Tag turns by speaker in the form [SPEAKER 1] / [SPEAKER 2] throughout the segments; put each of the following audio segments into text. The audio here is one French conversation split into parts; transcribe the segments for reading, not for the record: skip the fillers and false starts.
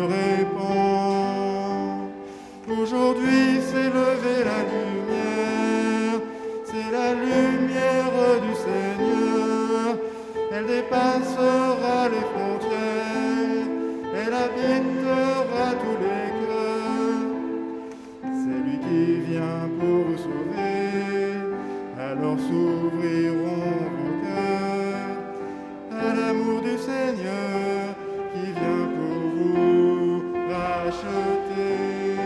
[SPEAKER 1] répand. Aujourd'hui s'est levée la lumière, c'est la lumière du Seigneur. Elle dépassera les frontières, elle habitera tous les cœurs. C'est lui qui vient pour vous sauver, alors s'ouvriront vos cœurs à l'amour du Seigneur qui vient pour vous racheter.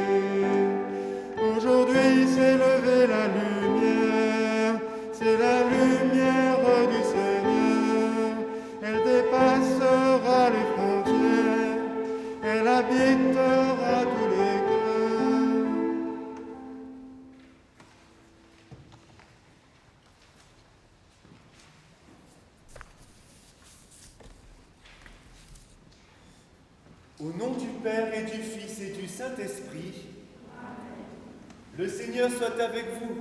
[SPEAKER 1] Aujourd'hui s'est levée la lumière, c'est la lumière du Seigneur. Elle dépassera les frontières, elle habitera tous les cœurs.
[SPEAKER 2] Au nom du Père et du Fils et du Saint-Esprit, le Seigneur soit avec vous.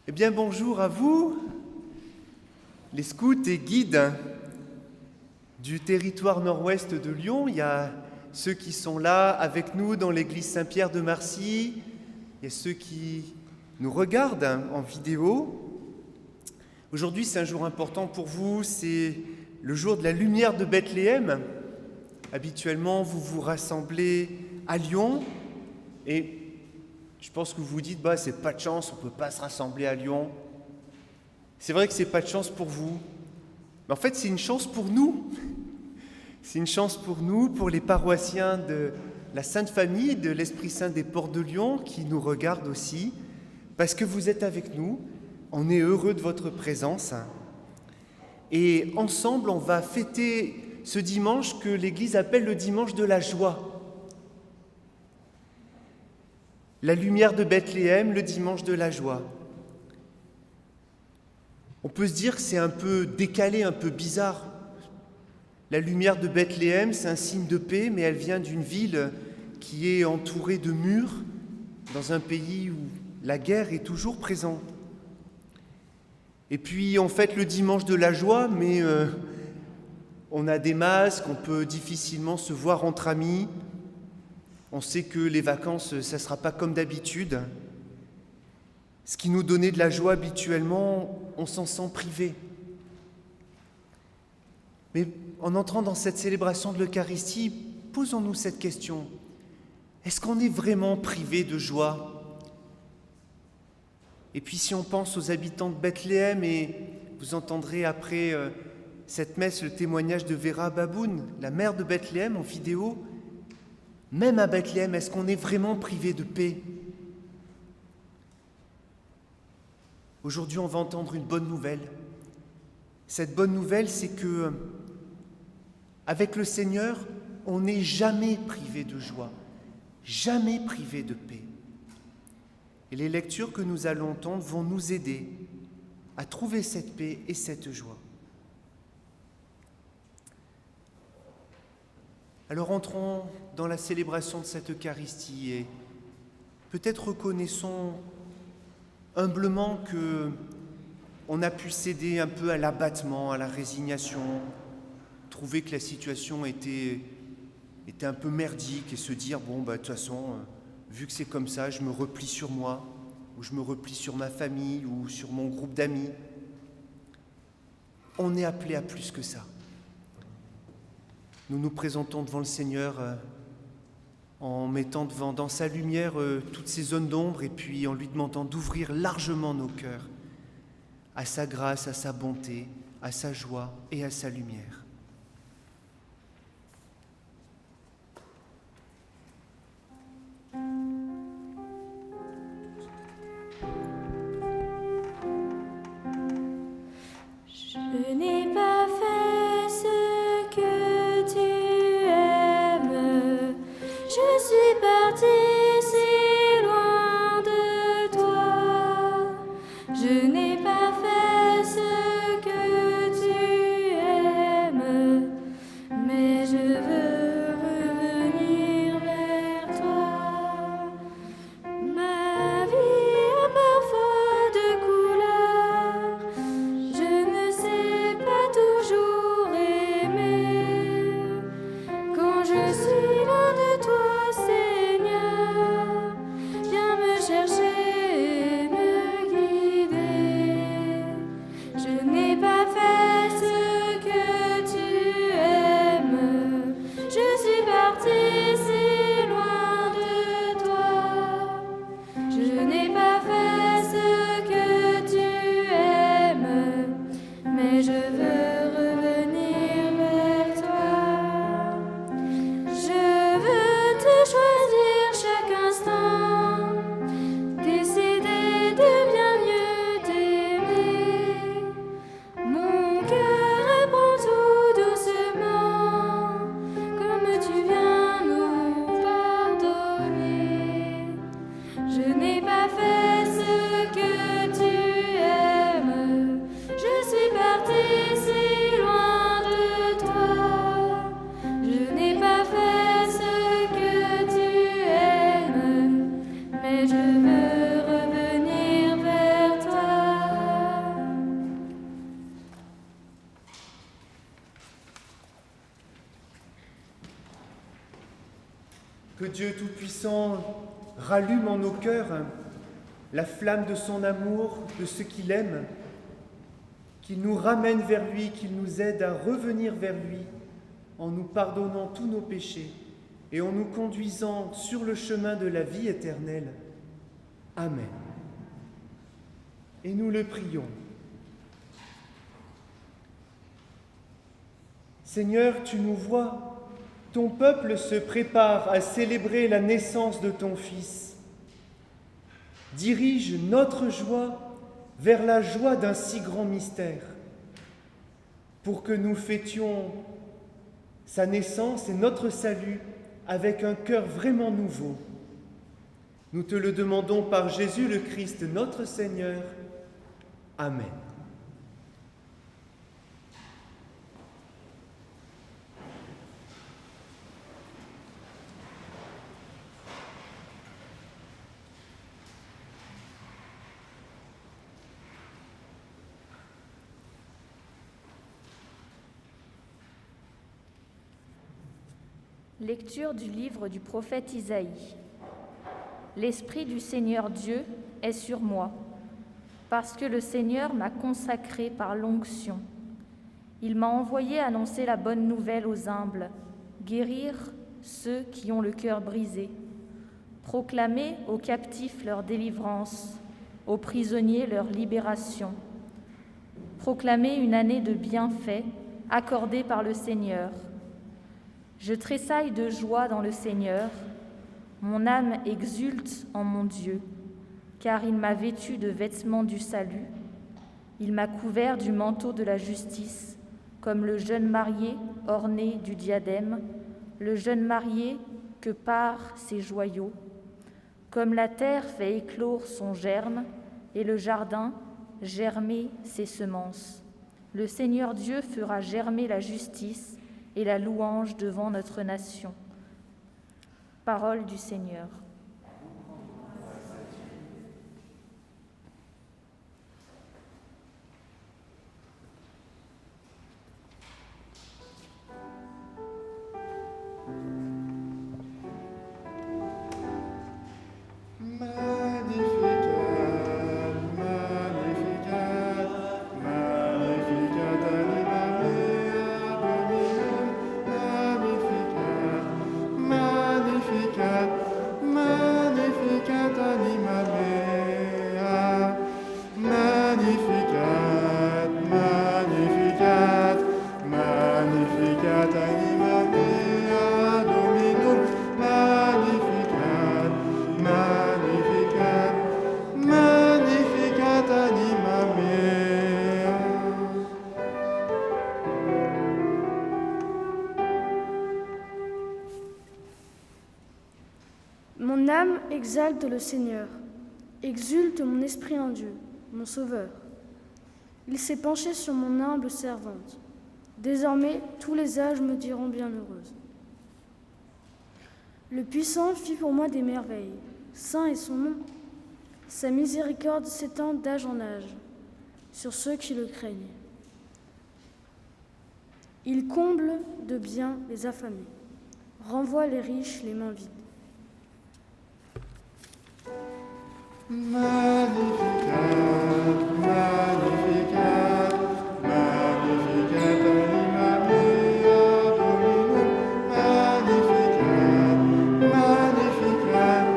[SPEAKER 2] Eh bien, bonjour à vous, les scouts et guides du territoire nord-ouest de Lyon. Il y a ceux qui sont là avec nous dans l'église Saint-Pierre de Marcy. Il y a ceux qui nous regardent en vidéo. Aujourd'hui, c'est un jour important pour vous, c'est le jour de la lumière de Bethléem. Habituellement, vous vous rassemblez à Lyon et je pense que vous vous dites, c'est pas de chance, on ne peut pas se rassembler à Lyon. C'est vrai que c'est pas de chance pour vous, mais en fait, c'est une chance pour nous. C'est une chance pour nous, pour les paroissiens de la Sainte Famille, de l'Esprit Saint des Ports de Lyon, qui nous regardent aussi, parce que vous êtes avec nous. On est heureux de votre présence. Et ensemble, on va fêter ce dimanche que l'Église appelle le dimanche de la joie. La lumière de Bethléem, le dimanche de la joie. On peut se dire que c'est un peu décalé, un peu bizarre. La lumière de Bethléem, c'est un signe de paix, mais elle vient d'une ville qui est entourée de murs, dans un pays où la guerre est toujours présente. Et puis on fête le dimanche de la joie, mais on a des masques, on peut difficilement se voir entre amis. On sait que les vacances, ça ne sera pas comme d'habitude. Ce qui nous donnait de la joie habituellement, on s'en sent privé. Mais en entrant dans cette célébration de l'Eucharistie, posons-nous cette question. Est-ce qu'on est vraiment privé de joie ? Et puis si on pense aux habitants de Bethléem, et vous entendrez après cette messe le témoignage de Vera Baboun, la mère de Bethléem en vidéo, même à Bethléem, est-ce qu'on est vraiment privé de paix ? Aujourd'hui, on va entendre une bonne nouvelle. Cette bonne nouvelle, c'est que, avec le Seigneur, on n'est jamais privé de joie, jamais privé de paix. Et les lectures que nous allons entendre vont nous aider à trouver cette paix et cette joie. Alors entrons dans la célébration de cette Eucharistie et peut-être reconnaissons humblement qu'on a pu céder un peu à l'abattement, à la résignation, trouver que la situation était un peu merdique et se dire, de toute façon, vu que c'est comme ça, je me replie sur moi, ou je me replie sur ma famille, ou sur mon groupe d'amis. On est appelé à plus que ça. Nous nous présentons devant le Seigneur en mettant dans sa lumière toutes ces zones d'ombre et puis en lui demandant d'ouvrir largement nos cœurs à sa grâce, à sa bonté, à sa joie et à sa lumière.
[SPEAKER 3] Je n'ai pas fait ce que tu aimes, je suis partie si loin de toi. Je n'ai pas fait ce que tu aimes, mais je veux revenir vers toi. chercher et me guider. Je n'ai pas fait ce que tu aimes. Je suis partie si loin de toi. Je n'ai pas fait ce que tu aimes, mais je veux revenir vers toi. Je veux te choisir chaque instant, décider de bien mieux t'aimer. Mon cœur apprend tout doucement, comme tu viens nous pardonner. Je n'ai pas fait ce que tu aimes. Je suis partie si loin de toi. Je n'ai pas fait ce que tu aimes, mais je veux revenir vers toi.
[SPEAKER 2] Que Dieu Tout-Puissant rallume en nos cœurs la flamme de son amour, de ce qu'il aime, qu'il nous ramène vers lui, qu'il nous aide à revenir vers lui en nous pardonnant tous nos péchés et en nous conduisant sur le chemin de la vie éternelle. Amen. Et nous le prions. Seigneur, tu nous vois, ton peuple se prépare à célébrer la naissance de ton Fils. Dirige notre joie vers la joie d'un si grand mystère, pour que nous fêtions sa naissance et notre salut avec un cœur vraiment nouveau. Nous te le demandons par Jésus le Christ, notre Seigneur. Amen.
[SPEAKER 4] Lecture du livre du prophète Isaïe. L'Esprit du Seigneur Dieu est sur moi, parce que le Seigneur m'a consacré par l'onction. Il m'a envoyé annoncer la bonne nouvelle aux humbles, guérir ceux qui ont le cœur brisé, proclamer aux captifs leur délivrance, aux prisonniers leur libération, proclamer une année de bienfaits accordée par le Seigneur. Je tressaille de joie dans le Seigneur, mon âme exulte en mon Dieu, car il m'a vêtu de vêtements du salut, il m'a couvert du manteau de la justice, comme le jeune marié orné du diadème, le jeune marié que par ses joyaux, comme la terre fait éclore son germe et le jardin germer ses semences. Le Seigneur Dieu fera germer la justice et la louange devant notre nation. Parole du Seigneur.
[SPEAKER 5] Mon âme exalte le Seigneur, exulte mon esprit en Dieu, mon Sauveur. Il s'est penché sur mon humble servante. Désormais, tous les âges me diront bienheureuse. Le Puissant fit pour moi des merveilles. Saint est son nom. Sa miséricorde s'étend d'âge en âge sur ceux qui le craignent. Il comble de bien les affamés, renvoie les riches les mains vides.
[SPEAKER 1] Magnificat, Magnificat anima mea Dominum, Magnificat, Magnificat,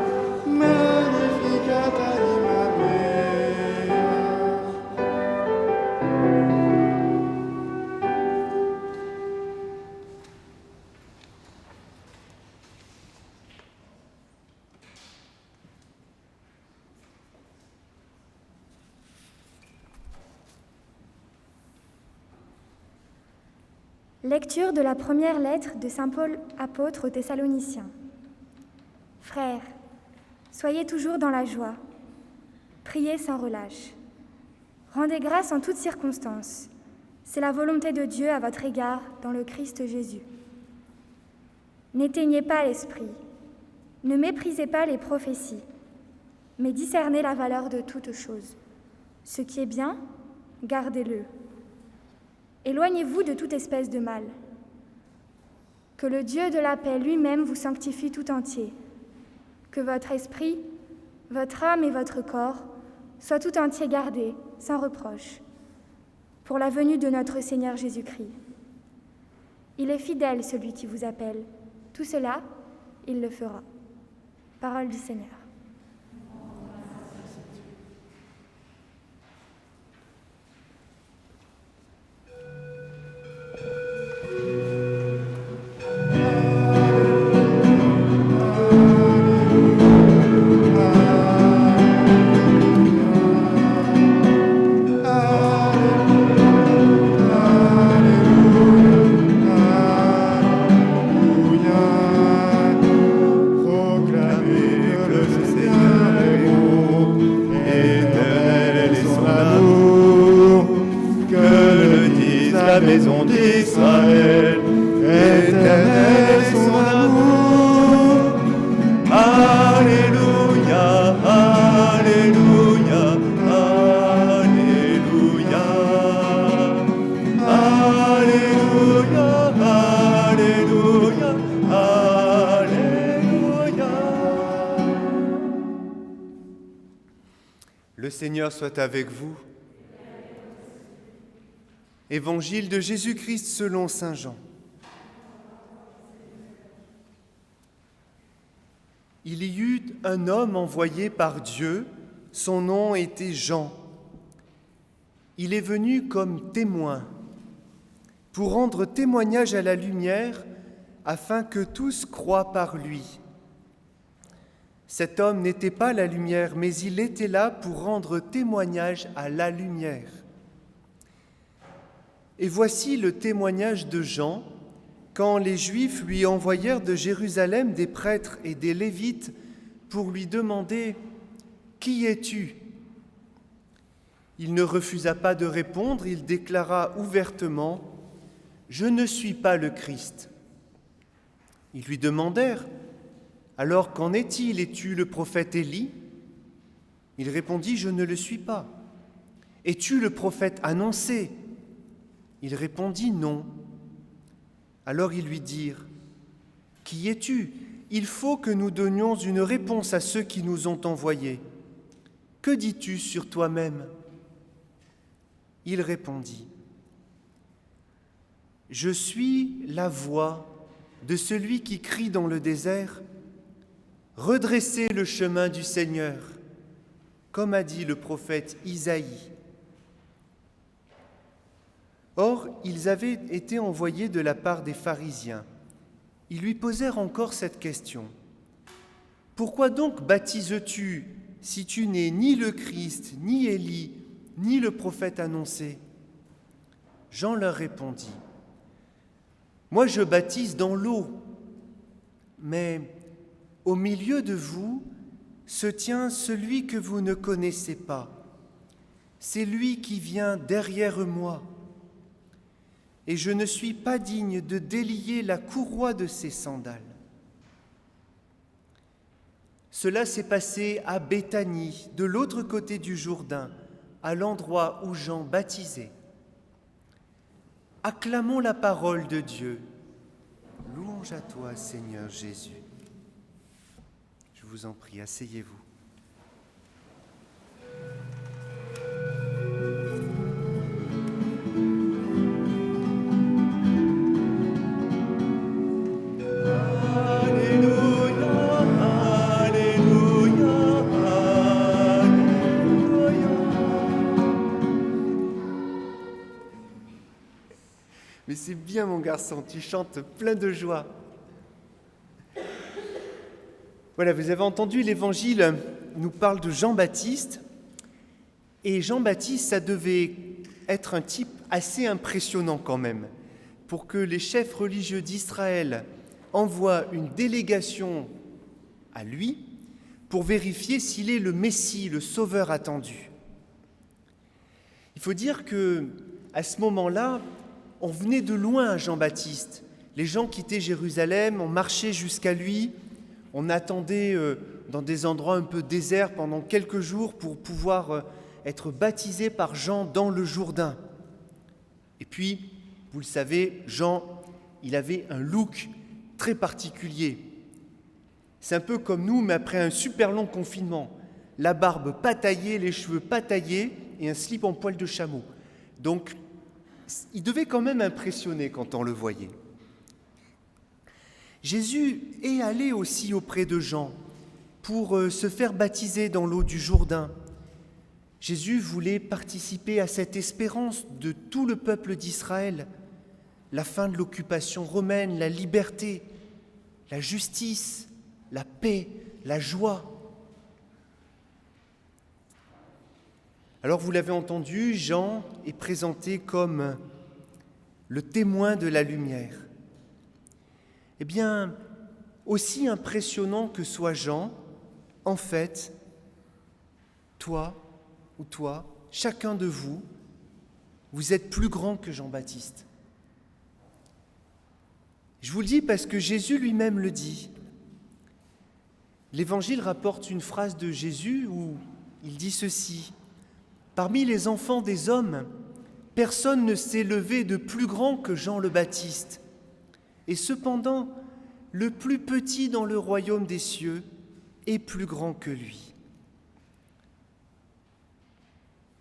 [SPEAKER 1] Magnificat anima mea.
[SPEAKER 6] Lecture de la première lettre de saint Paul apôtre aux Thessaloniciens. Frères, soyez toujours dans la joie, priez sans relâche. Rendez grâce en toutes circonstances, c'est la volonté de Dieu à votre égard dans le Christ Jésus. N'éteignez pas l'esprit, ne méprisez pas les prophéties, mais discernez la valeur de toutes choses. Ce qui est bien, gardez-le. Éloignez-vous de toute espèce de mal. Que le Dieu de la paix lui-même vous sanctifie tout entier. Que votre esprit, votre âme et votre corps soient tout entiers gardés, sans reproche, pour la venue de notre Seigneur Jésus-Christ. Il est fidèle, celui qui vous appelle. Tout cela, il le fera. Parole du Seigneur.
[SPEAKER 2] Maison d'Israël, éternel son amour. Alléluia, Alléluia, Alléluia, Alléluia, Alléluia, Alléluia. Le Seigneur soit avec vous. Évangile de Jésus-Christ selon saint Jean. Il y eut un homme envoyé par Dieu, son nom était Jean. Il est venu comme témoin, pour rendre témoignage à la lumière, afin que tous croient par lui. Cet homme n'était pas la lumière, mais il était là pour rendre témoignage à la lumière. Et voici le témoignage de Jean, quand les Juifs lui envoyèrent de Jérusalem des prêtres et des Lévites pour lui demander « Qui es-tu » Il ne refusa pas de répondre, il déclara ouvertement « Je ne suis pas le Christ ». Ils lui demandèrent « Alors qu'en est-il? Es-tu le prophète Élie » Il répondit « Je ne le suis pas ». « Es-tu le prophète annoncé » Il répondit « Non ». Alors ils lui dirent « Qui es-tu ? Il faut que nous donnions une réponse à ceux qui nous ont envoyés. Que dis-tu sur toi-même » Il répondit « Je suis la voix de celui qui crie dans le désert « Redressez le chemin du Seigneur », comme a dit le prophète Isaïe. Or, ils avaient été envoyés de la part des pharisiens. Ils lui posèrent encore cette question. « Pourquoi donc baptises-tu si tu n'es ni le Christ, ni Élie, ni le prophète annoncé ?» Jean leur répondit. « Moi je baptise dans l'eau, mais au milieu de vous se tient celui que vous ne connaissez pas. C'est lui qui vient derrière moi. Et je ne suis pas digne de délier la courroie de ses sandales. » Cela s'est passé à Béthanie, de l'autre côté du Jourdain, à l'endroit où Jean baptisait. Acclamons la parole de Dieu. Louange à toi, Seigneur Jésus. Je vous en prie, asseyez-vous. Mais c'est bien mon garçon, tu chantes plein de joie. Voilà, vous avez entendu, l'Évangile nous parle de Jean-Baptiste. Et Jean-Baptiste, ça devait être un type assez impressionnant quand même, pour que les chefs religieux d'Israël envoient une délégation à lui pour vérifier s'il est le Messie, le Sauveur attendu. Il faut dire qu'à ce moment-là, on venait de loin à Jean-Baptiste. Les gens quittaient Jérusalem, on marchait jusqu'à lui, on attendait dans des endroits un peu déserts pendant quelques jours pour pouvoir être baptisé par Jean dans le Jourdain. Et puis, vous le savez, Jean, il avait un look très particulier. C'est un peu comme nous, mais après un super long confinement. La barbe pas taillée, les cheveux pas taillés et un slip en poil de chameau. Donc, il devait quand même impressionner quand on le voyait. Jésus est allé aussi auprès de Jean pour se faire baptiser dans l'eau du Jourdain. Jésus voulait participer à cette espérance de tout le peuple d'Israël, la fin de l'occupation romaine, la liberté, la justice, la paix, la joie. Alors vous l'avez entendu, Jean est présenté comme le témoin de la lumière. Eh bien, aussi impressionnant que soit Jean, en fait, toi, chacun de vous, vous êtes plus grand que Jean-Baptiste. Je vous le dis parce que Jésus lui-même le dit. L'Évangile rapporte une phrase de Jésus où il dit ceci : « Parmi les enfants des hommes, personne ne s'est levé de plus grand que Jean le Baptiste. Et cependant, le plus petit dans le royaume des cieux est plus grand que lui. »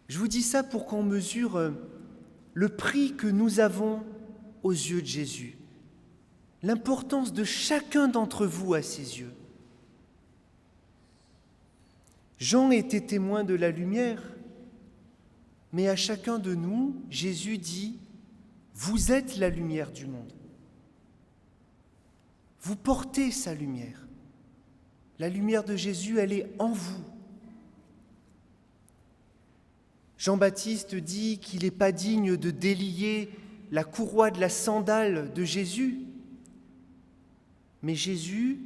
[SPEAKER 2] Je vous dis ça pour qu'on mesure le prix que nous avons aux yeux de Jésus, l'importance de chacun d'entre vous à ses yeux. Jean était témoin de la lumière, mais à chacun de nous, Jésus dit « Vous êtes la lumière du monde. Vous portez sa lumière. La lumière de Jésus, elle est en vous. » Jean-Baptiste dit qu'il n'est pas digne de délier la courroie de la sandale de Jésus. Mais Jésus,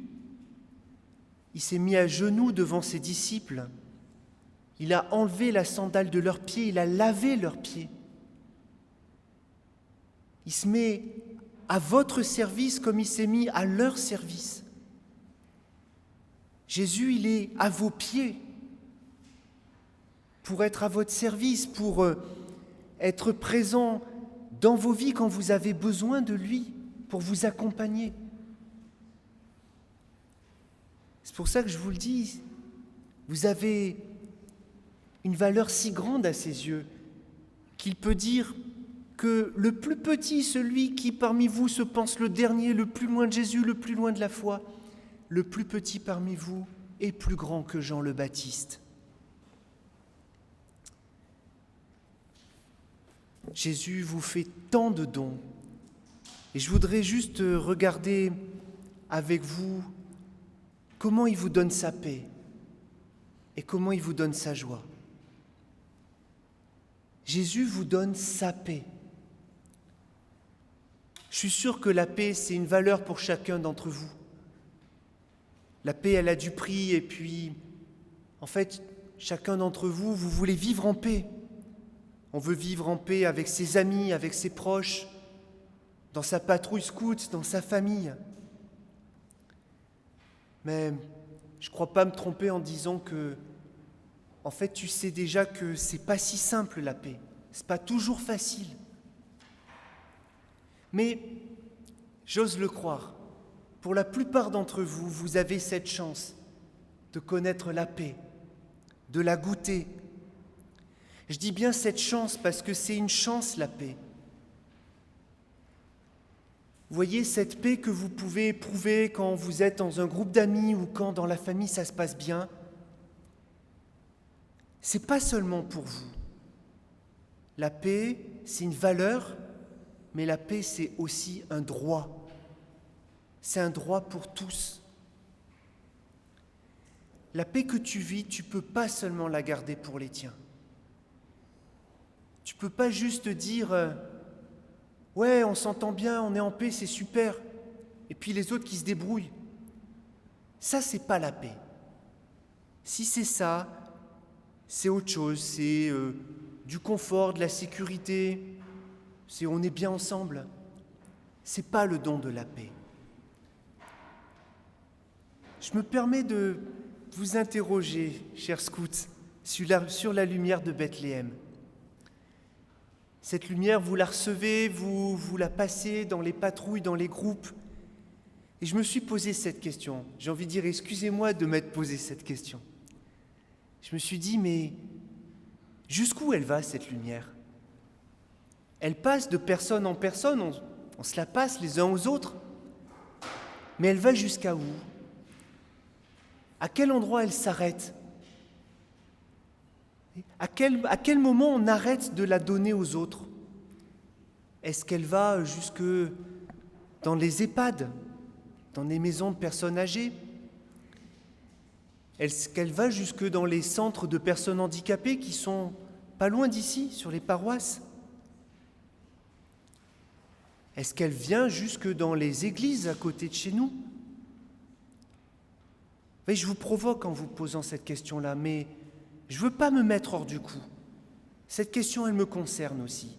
[SPEAKER 2] il s'est mis à genoux devant ses disciples. Il a enlevé la sandale de leurs pieds, il a lavé leurs pieds. Il se met à votre service comme il s'est mis à leur service. Jésus, il est à vos pieds pour être à votre service, pour être présent dans vos vies quand vous avez besoin de lui, pour vous accompagner. C'est pour ça que je vous le dis, vous avez une valeur si grande à ses yeux qu'il peut dire que le plus petit, celui qui parmi vous se pense le dernier, le plus loin de Jésus, le plus loin de la foi, le plus petit parmi vous est plus grand que Jean le Baptiste. Jésus vous fait tant de dons. Et je voudrais juste regarder avec vous comment il vous donne sa paix et comment il vous donne sa joie. Jésus vous donne sa paix. Je suis sûr que la paix, c'est une valeur pour chacun d'entre vous. La paix, elle a du prix et puis, en fait, chacun d'entre vous, vous voulez vivre en paix. On veut vivre en paix avec ses amis, avec ses proches, dans sa patrouille scout, dans sa famille. Mais je ne crois pas me tromper en disant que, en fait, tu sais déjà que ce n'est pas si simple la paix. Ce n'est pas toujours facile. Mais j'ose le croire, pour la plupart d'entre vous, vous avez cette chance de connaître la paix, de la goûter. Je dis bien cette chance parce que c'est une chance, la paix. Vous voyez, cette paix que vous pouvez éprouver quand vous êtes dans un groupe d'amis ou quand dans la famille ça se passe bien, c'est pas seulement pour vous. La paix, c'est une valeur, mais la paix, c'est aussi un droit. C'est un droit pour tous. La paix que tu vis, tu ne peux pas seulement la garder pour les tiens. Tu ne peux pas juste dire « Ouais, on s'entend bien, on est en paix, c'est super. » Et puis les autres qui se débrouillent. Ça, c'est pas la paix. Si c'est ça, c'est autre chose. C'est du confort, de la sécurité. C'est on est bien ensemble. C'est pas le don de la paix. Je me permets de vous interroger, chers scouts, sur la lumière de Bethléem. Cette lumière, vous la recevez, vous la passez dans les patrouilles, dans les groupes. Et je me suis posé cette question. J'ai envie de dire, excusez-moi de m'être posé cette question. Je me suis dit, mais jusqu'où elle va, cette lumière? Elle passe de personne en personne, on se la passe les uns aux autres. Mais elle va jusqu'à où? À quel endroit elle s'arrête? À quel moment on arrête de la donner aux autres? Est-ce qu'elle va jusque dans les EHPAD, dans les maisons de personnes âgées? Est-ce qu'elle va jusque dans les centres de personnes handicapées qui sont pas loin d'ici, sur les paroisses? Est-ce qu'elle vient jusque dans les églises à côté de chez nous? Oui, je vous provoque en vous posant cette question-là, mais je ne veux pas me mettre hors du coup. Cette question, elle me concerne aussi.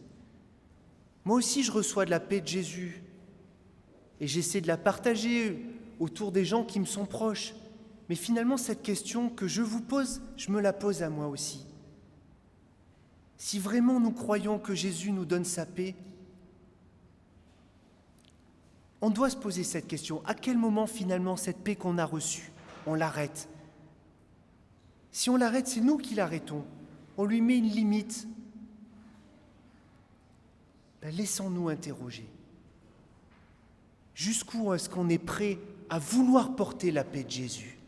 [SPEAKER 2] Moi aussi, je reçois de la paix de Jésus et j'essaie de la partager autour des gens qui me sont proches. Mais finalement, cette question que je vous pose, je me la pose à moi aussi. Si vraiment nous croyons que Jésus nous donne sa paix, on doit se poser cette question. À quel moment, finalement, cette paix qu'on a reçue, on l'arrête? Si on l'arrête, c'est nous qui l'arrêtons. On lui met une limite. Laissons-nous interroger. Jusqu'où est-ce qu'on est prêt à vouloir porter la paix de Jésus?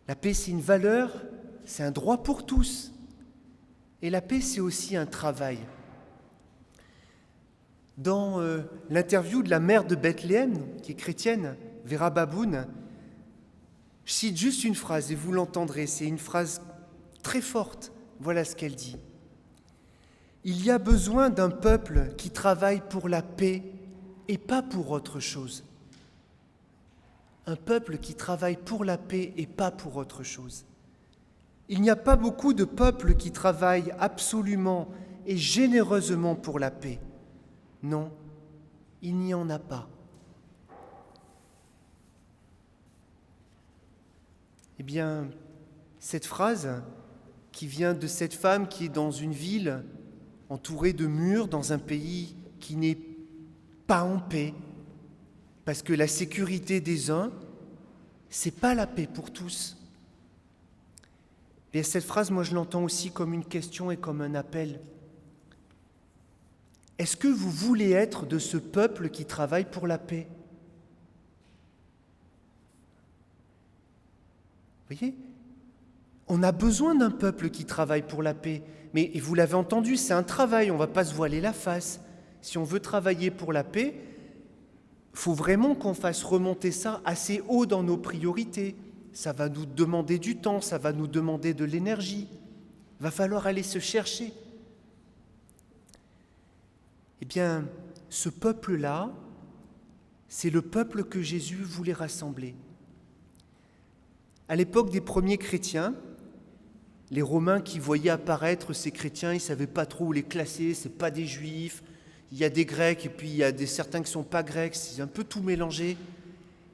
[SPEAKER 2] La paix, c'est une valeur, c'est un droit pour tous. Et la paix, c'est aussi un travail. Dans l'interview de la mère de Bethléem, qui est chrétienne, Vera Baboun, je cite juste une phrase et vous l'entendrez, c'est une phrase très forte. Voilà ce qu'elle dit. « Il y a besoin d'un peuple qui travaille pour la paix et pas pour autre chose. » Un peuple qui travaille pour la paix et pas pour autre chose. Il n'y a pas beaucoup de peuples qui travaillent absolument et généreusement pour la paix. Non, il n'y en a pas. Eh bien, cette phrase qui vient de cette femme qui est dans une ville entourée de murs, dans un pays qui n'est pas en paix, parce que la sécurité des uns, c'est pas la paix pour tous. Et cette phrase, moi, je l'entends aussi comme une question et comme un appel. Est-ce que vous voulez être de ce peuple qui travaille pour la paix? Vous voyez? On a besoin d'un peuple qui travaille pour la paix. Mais, et vous l'avez entendu, c'est un travail, on ne va pas se voiler la face. Si on veut travailler pour la paix, il faut vraiment qu'on fasse remonter ça assez haut dans nos priorités. Ça va nous demander du temps, ça va nous demander de l'énergie. Il va falloir aller se chercher. Eh bien, ce peuple-là, c'est le peuple que Jésus voulait rassembler. À l'époque des premiers chrétiens, les Romains qui voyaient apparaître ces chrétiens, ils ne savaient pas trop où les classer, ce n'est pas des Juifs, il y a des Grecs et puis il y a certains qui ne sont pas Grecs, c'est un peu tout mélangé.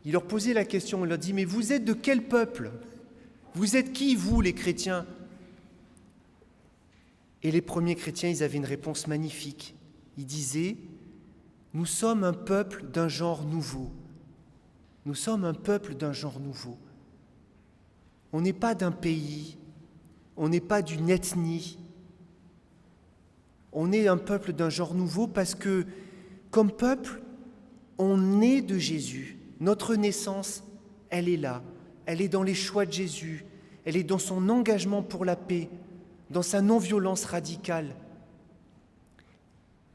[SPEAKER 2] Il leur posait la question, il leur dit « Mais vous êtes de quel peuple? Vous êtes qui, vous, les chrétiens ?» Et les premiers chrétiens, ils avaient une réponse magnifique. Ils disaient « Nous sommes un peuple d'un genre nouveau. Nous sommes un peuple d'un genre nouveau. On n'est pas d'un pays, on n'est pas d'une ethnie. On est un peuple d'un genre nouveau parce que, comme peuple, on est de Jésus. Notre naissance, elle est là. Elle est dans les choix de Jésus. Elle est dans son engagement pour la paix, dans sa non-violence radicale.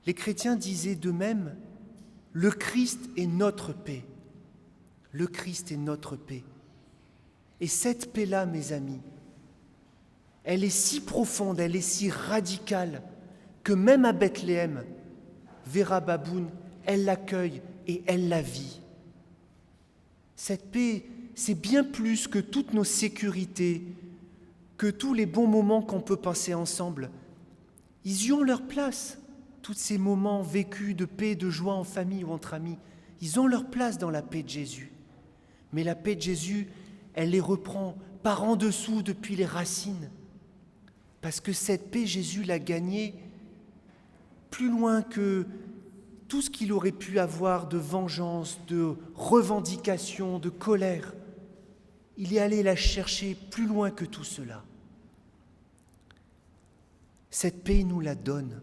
[SPEAKER 2] les chrétiens disaient d'eux-mêmes, le Christ est notre paix. Le Christ est notre paix. Et cette paix-là, mes amis, elle est si profonde, elle est si radicale, que même à Bethléem, Vera Baboun, elle l'accueille et elle la vit. Cette paix, c'est bien plus que toutes nos sécurités, que tous les bons moments qu'on peut passer ensemble. Ils y ont leur place, tous ces moments vécus de paix, de joie en famille ou entre amis. Ils ont leur place dans la paix de Jésus. Mais la paix de Jésus, elle les reprend par en dessous depuis les racines. Parce que cette paix, Jésus l'a gagnée plus loin que tout ce qu'il aurait pu avoir de vengeance, de revendication, de colère. Il est allé la chercher plus loin que tout cela. Cette paix, il nous la donne.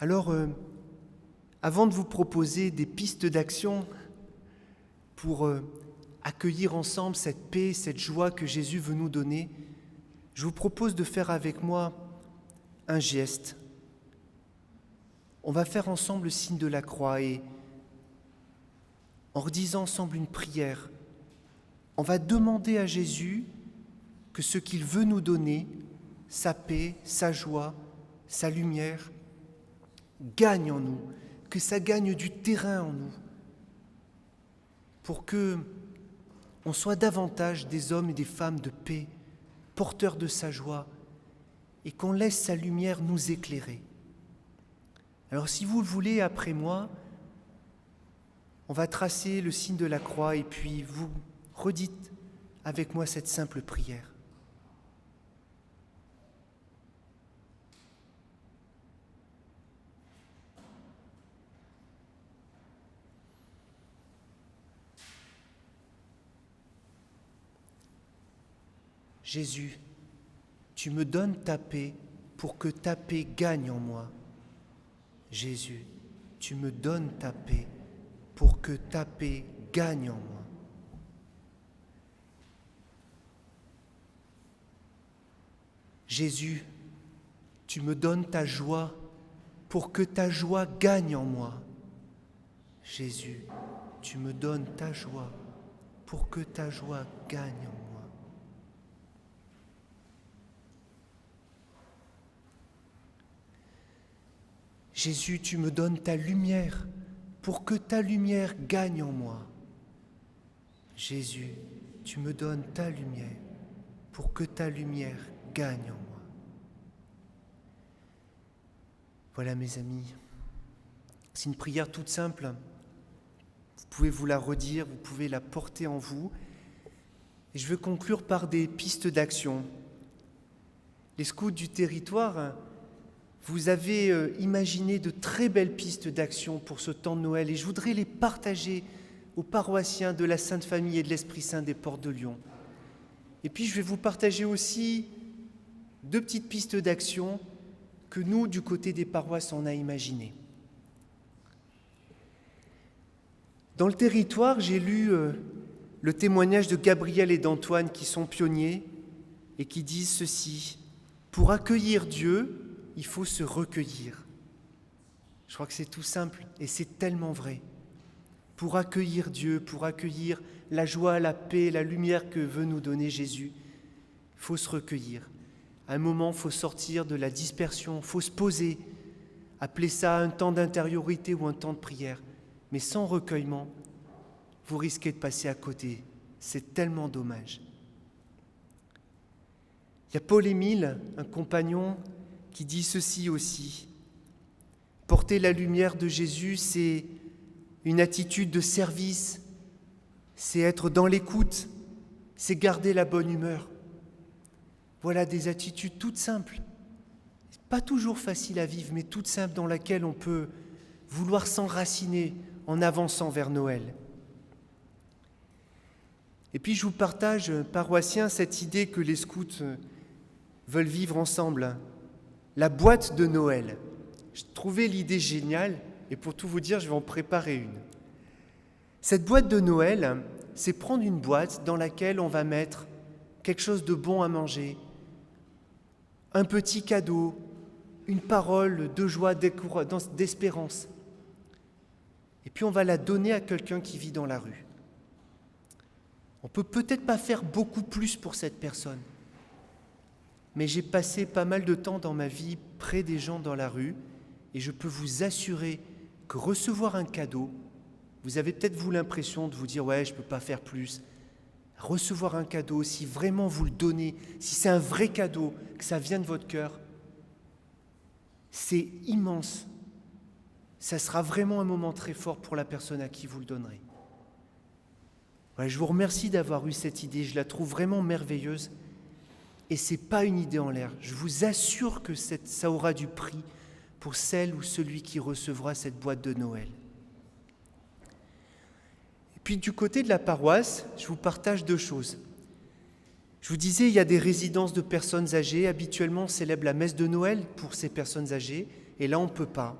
[SPEAKER 2] Alors, avant de vous proposer des pistes d'action pour accueillir ensemble cette paix, cette joie que Jésus veut nous donner, je vous propose de faire avec moi un geste. On va faire ensemble le signe de la croix et en redisant ensemble une prière, on va demander à Jésus que ce qu'il veut nous donner, sa paix, sa joie, sa lumière, gagne en nous, que ça gagne du terrain en nous, pour que on soit davantage des hommes et des femmes de paix, porteurs de sa joie, et qu'on laisse sa lumière nous éclairer. Alors si vous le voulez, après moi, on va tracer le signe de la croix et puis vous redites avec moi cette simple prière. Jésus, tu me donnes ta paix pour que ta paix gagne en moi. Jésus, tu me donnes ta paix pour que ta paix gagne en moi. Jésus, tu me donnes ta joie pour que ta joie gagne en moi. Jésus, tu me donnes ta joie pour que ta joie gagne en moi. Jésus, tu me donnes ta lumière pour que ta lumière gagne en moi. Jésus, tu me donnes ta lumière pour que ta lumière gagne en moi. Voilà mes amis, c'est une prière toute simple. Vous pouvez vous la redire, vous pouvez la porter en vous. Et je veux conclure par des pistes d'action. Les scouts du territoire, vous avez imaginé de très belles pistes d'action pour ce temps de Noël et je voudrais les partager aux paroissiens de la Sainte Famille et de l'Esprit Saint des Portes de Lyon. Et puis je vais vous partager aussi 2 petites pistes d'action que nous, du côté des paroisses, on a imaginées. Dans le territoire, j'ai lu le témoignage de Gabriel et d'Antoine qui sont pionniers et qui disent ceci: pour accueillir Dieu, il faut se recueillir. Je crois que c'est tout simple et c'est tellement vrai. Pour accueillir Dieu, pour accueillir la joie, la paix, la lumière que veut nous donner Jésus, il faut se recueillir. À un moment, il faut sortir de la dispersion, il faut se poser. Appelez ça un temps d'intériorité ou un temps de prière. Mais sans recueillement, vous risquez de passer à côté. C'est tellement dommage. Il y a Paul-Émile, un compagnon, qui dit ceci aussi: porter la lumière de Jésus, c'est une attitude de service, c'est être dans l'écoute, c'est garder la bonne humeur. Voilà des attitudes toutes simples, pas toujours faciles à vivre, mais toutes simples dans lesquelles on peut vouloir s'enraciner en avançant vers Noël. Et puis je vous partage, paroissiens, cette idée que les scouts veulent vivre ensemble. La boîte de Noël. J'ai trouvé l'idée géniale et pour tout vous dire, je vais en préparer une. Cette boîte de Noël, c'est prendre une boîte dans laquelle on va mettre quelque chose de bon à manger. un petit cadeau, une parole de joie, d'espérance. Et puis on va la donner à quelqu'un qui vit dans la rue. On peut peut-être pas faire beaucoup plus pour cette personne, mais j'ai passé pas mal de temps dans ma vie près des gens dans la rue, et je peux vous assurer que recevoir un cadeau, vous avez peut-être vous l'impression de vous dire « ouais, je ne peux pas faire plus ». Recevoir un cadeau, si vraiment vous le donnez, si c'est un vrai cadeau, que ça vient de votre cœur, c'est immense. Ça sera vraiment un moment très fort pour la personne à qui vous le donnerez. Ouais, je vous remercie d'avoir eu cette idée, je la trouve vraiment merveilleuse. Et ce n'est pas une idée en l'air. Je vous assure que ça aura du prix pour celle ou celui qui recevra cette boîte de Noël. Et puis du côté de la paroisse, je vous partage 2 choses. Je vous disais, il y a des résidences de personnes âgées. Habituellement, on célèbre la messe de Noël pour ces personnes âgées, et là, on ne peut pas.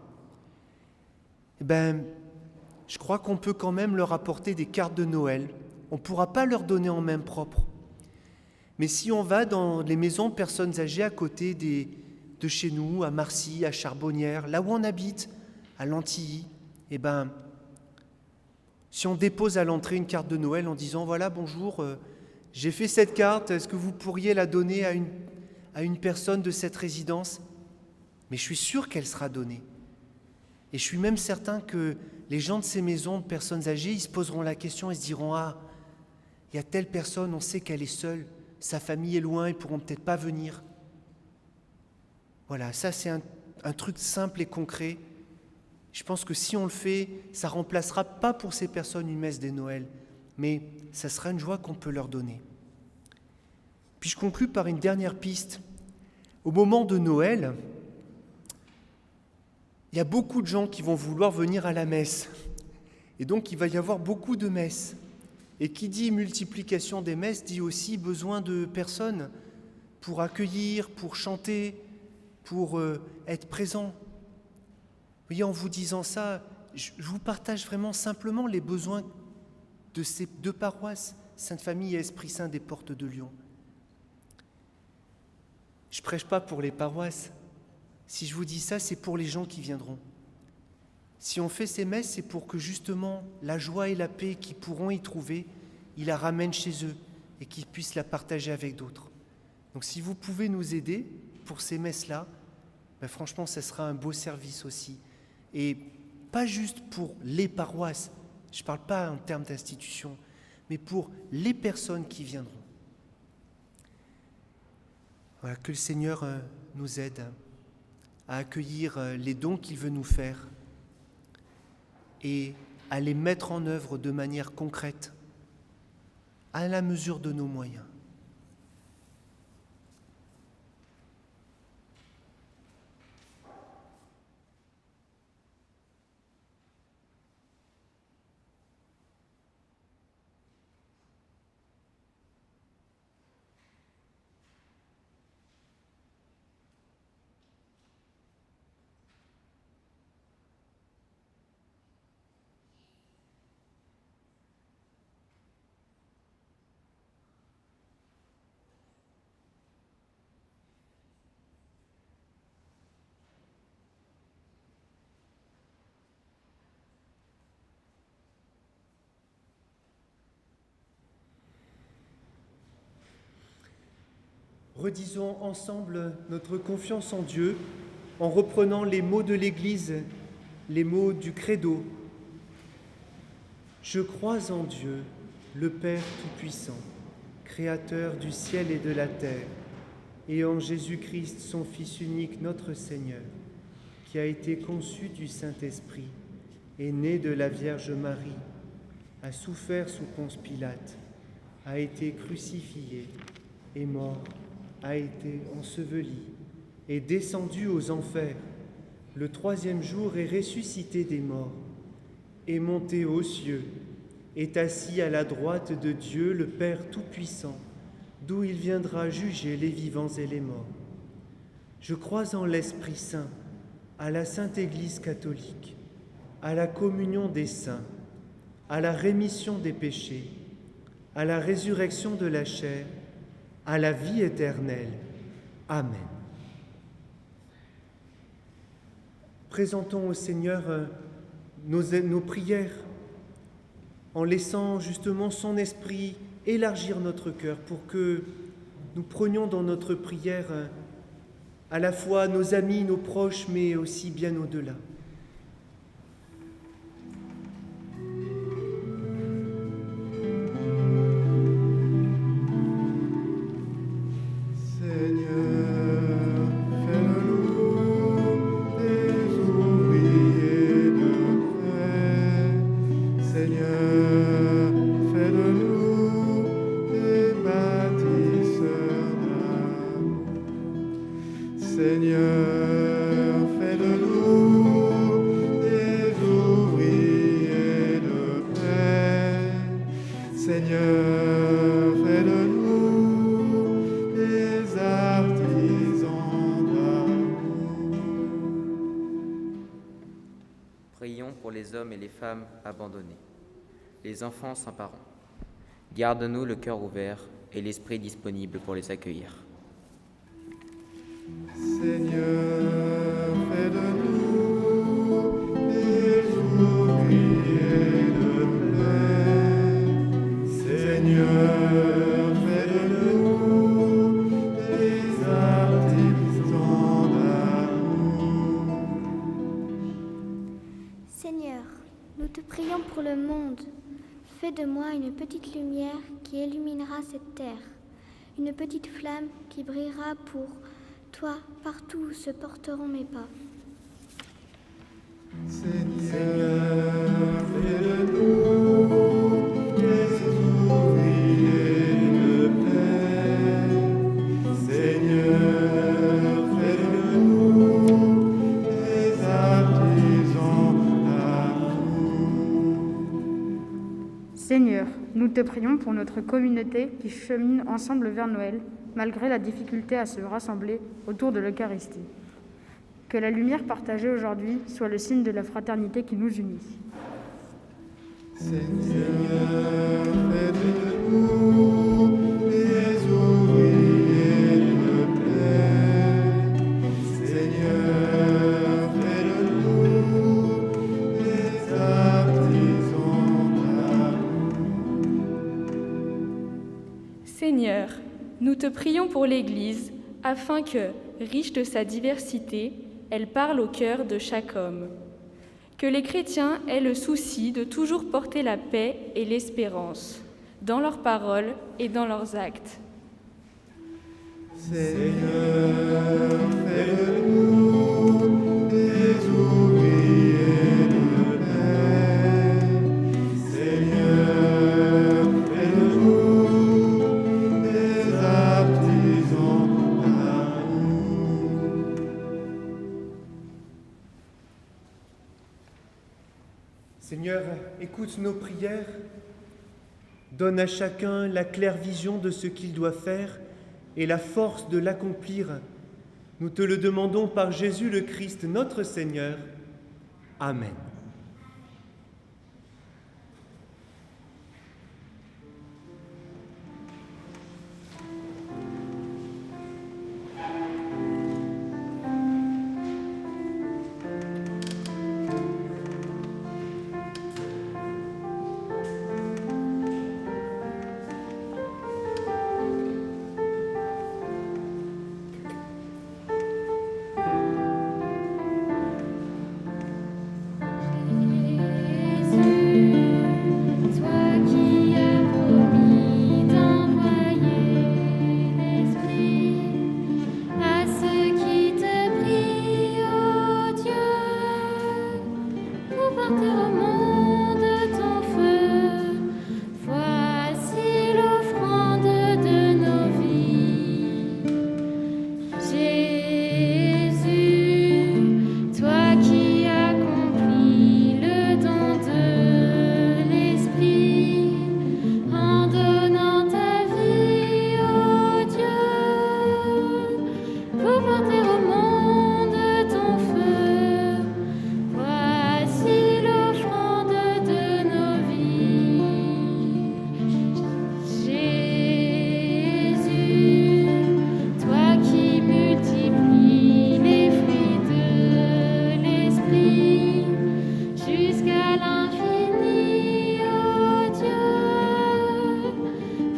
[SPEAKER 2] Je crois qu'on peut quand même leur apporter des cartes de Noël. On ne pourra pas leur donner en main propre. Mais si on va dans les maisons de personnes âgées à côté de chez nous, à Marcy, à Charbonnières, là où on habite, à Lantilly, si on dépose à l'entrée une carte de Noël en disant « Voilà, bonjour, j'ai fait cette carte, est-ce que vous pourriez la donner à une personne de cette résidence ?» Mais je suis sûr qu'elle sera donnée. Et je suis même certain que les gens de ces maisons de personnes âgées, ils se poseront la question et se diront « Ah, il y a telle personne, on sait qu'elle est seule, sa famille est loin, ils ne pourront peut-être pas venir. » Voilà, ça c'est un truc simple et concret. Je pense que si on le fait, ça ne remplacera pas pour ces personnes une messe des Noëls, mais ça sera une joie qu'on peut leur donner. Puis je conclus par une dernière piste. Au moment de Noël, il y a beaucoup de gens qui vont vouloir venir à la messe. Et donc il va y avoir beaucoup de messes. Et qui dit multiplication des messes dit aussi besoin de personnes pour accueillir, pour chanter, pour être présent. Vous voyez, en vous disant ça, je vous partage vraiment simplement les besoins de ces 2 paroisses, Sainte-Famille et Esprit Saint des Portes de Lyon. Je ne prêche pas pour les paroisses. Si je vous dis ça, c'est pour les gens qui viendront. Si on fait ces messes, c'est pour que justement la joie et la paix qu'ils pourront y trouver, ils la ramènent chez eux et qu'ils puissent la partager avec d'autres. Donc si vous pouvez nous aider pour ces messes-là, franchement, ça sera un beau service aussi. Et pas juste pour les paroisses, je ne parle pas en termes d'institution, mais pour les personnes qui viendront. Voilà, que le Seigneur nous aide à accueillir les dons qu'il veut nous faire et à les mettre en œuvre de manière concrète, à la mesure de nos moyens. Redisons ensemble notre confiance en Dieu en reprenant les mots de l'Église, les mots du Credo. Je crois en Dieu, le Père Tout-Puissant, Créateur du ciel et de la terre, et en Jésus-Christ, son Fils unique, notre Seigneur, qui a été conçu du Saint-Esprit, est né de la Vierge Marie, a souffert sous Ponce Pilate, a été crucifié, est mort, a été enseveli, est descendu aux enfers, le 3e jour est ressuscité des morts, est monté aux cieux, est assis à la droite de Dieu le Père Tout-Puissant, d'où il viendra juger les vivants et les morts. Je crois en l'Esprit Saint, à la Sainte Église catholique, à la communion des saints, à la rémission des péchés, à la résurrection de la chair, à la vie éternelle. Amen. présentons au Seigneur nos prières, en laissant justement son esprit élargir notre cœur pour que nous prenions dans notre prière à la fois nos amis, nos proches, mais aussi bien au-delà.
[SPEAKER 7] Prions pour les hommes et les femmes abandonnés, les enfants sans parents. Garde-nous le cœur ouvert et l'esprit disponible pour les accueillir.
[SPEAKER 1] Seigneur, fais de nous des ouvriers de paix. Seigneur, fais de nous des artisans d'amour.
[SPEAKER 8] Seigneur, nous te prions pour le monde. Fais de moi une petite lumière qui illuminera cette terre, une petite flamme qui brillera pour toi partout où se porteront mes pas.
[SPEAKER 1] Seigneur, fais de nous des ouvriers de paix. Seigneur, fais de nous des artisans d'amour.
[SPEAKER 5] Seigneur, nous te prions pour notre communauté qui chemine ensemble vers Noël, malgré la difficulté à se rassembler autour de l'Eucharistie. Que la lumière partagée aujourd'hui soit le signe de la fraternité qui nous unit.
[SPEAKER 1] Seigneur, fais de nous des ouvriers de paix. Seigneur, fais de nous des artisans d'amour.
[SPEAKER 9] Seigneur, nous te prions pour l'Église, afin que, riche de sa diversité, elle parle au cœur de chaque homme. Que les chrétiens aient le souci de toujours porter la paix et l'espérance, dans leurs paroles et dans leurs actes.
[SPEAKER 1] Seigneur, fais de nous des ouvriers de paix. Seigneur, fais de nous des artisans d'amour.
[SPEAKER 2] Seigneur, écoute nos prières, donne à chacun la claire vision de ce qu'il doit faire et la force de l'accomplir. Nous te le demandons par Jésus le Christ, notre Seigneur. Amen.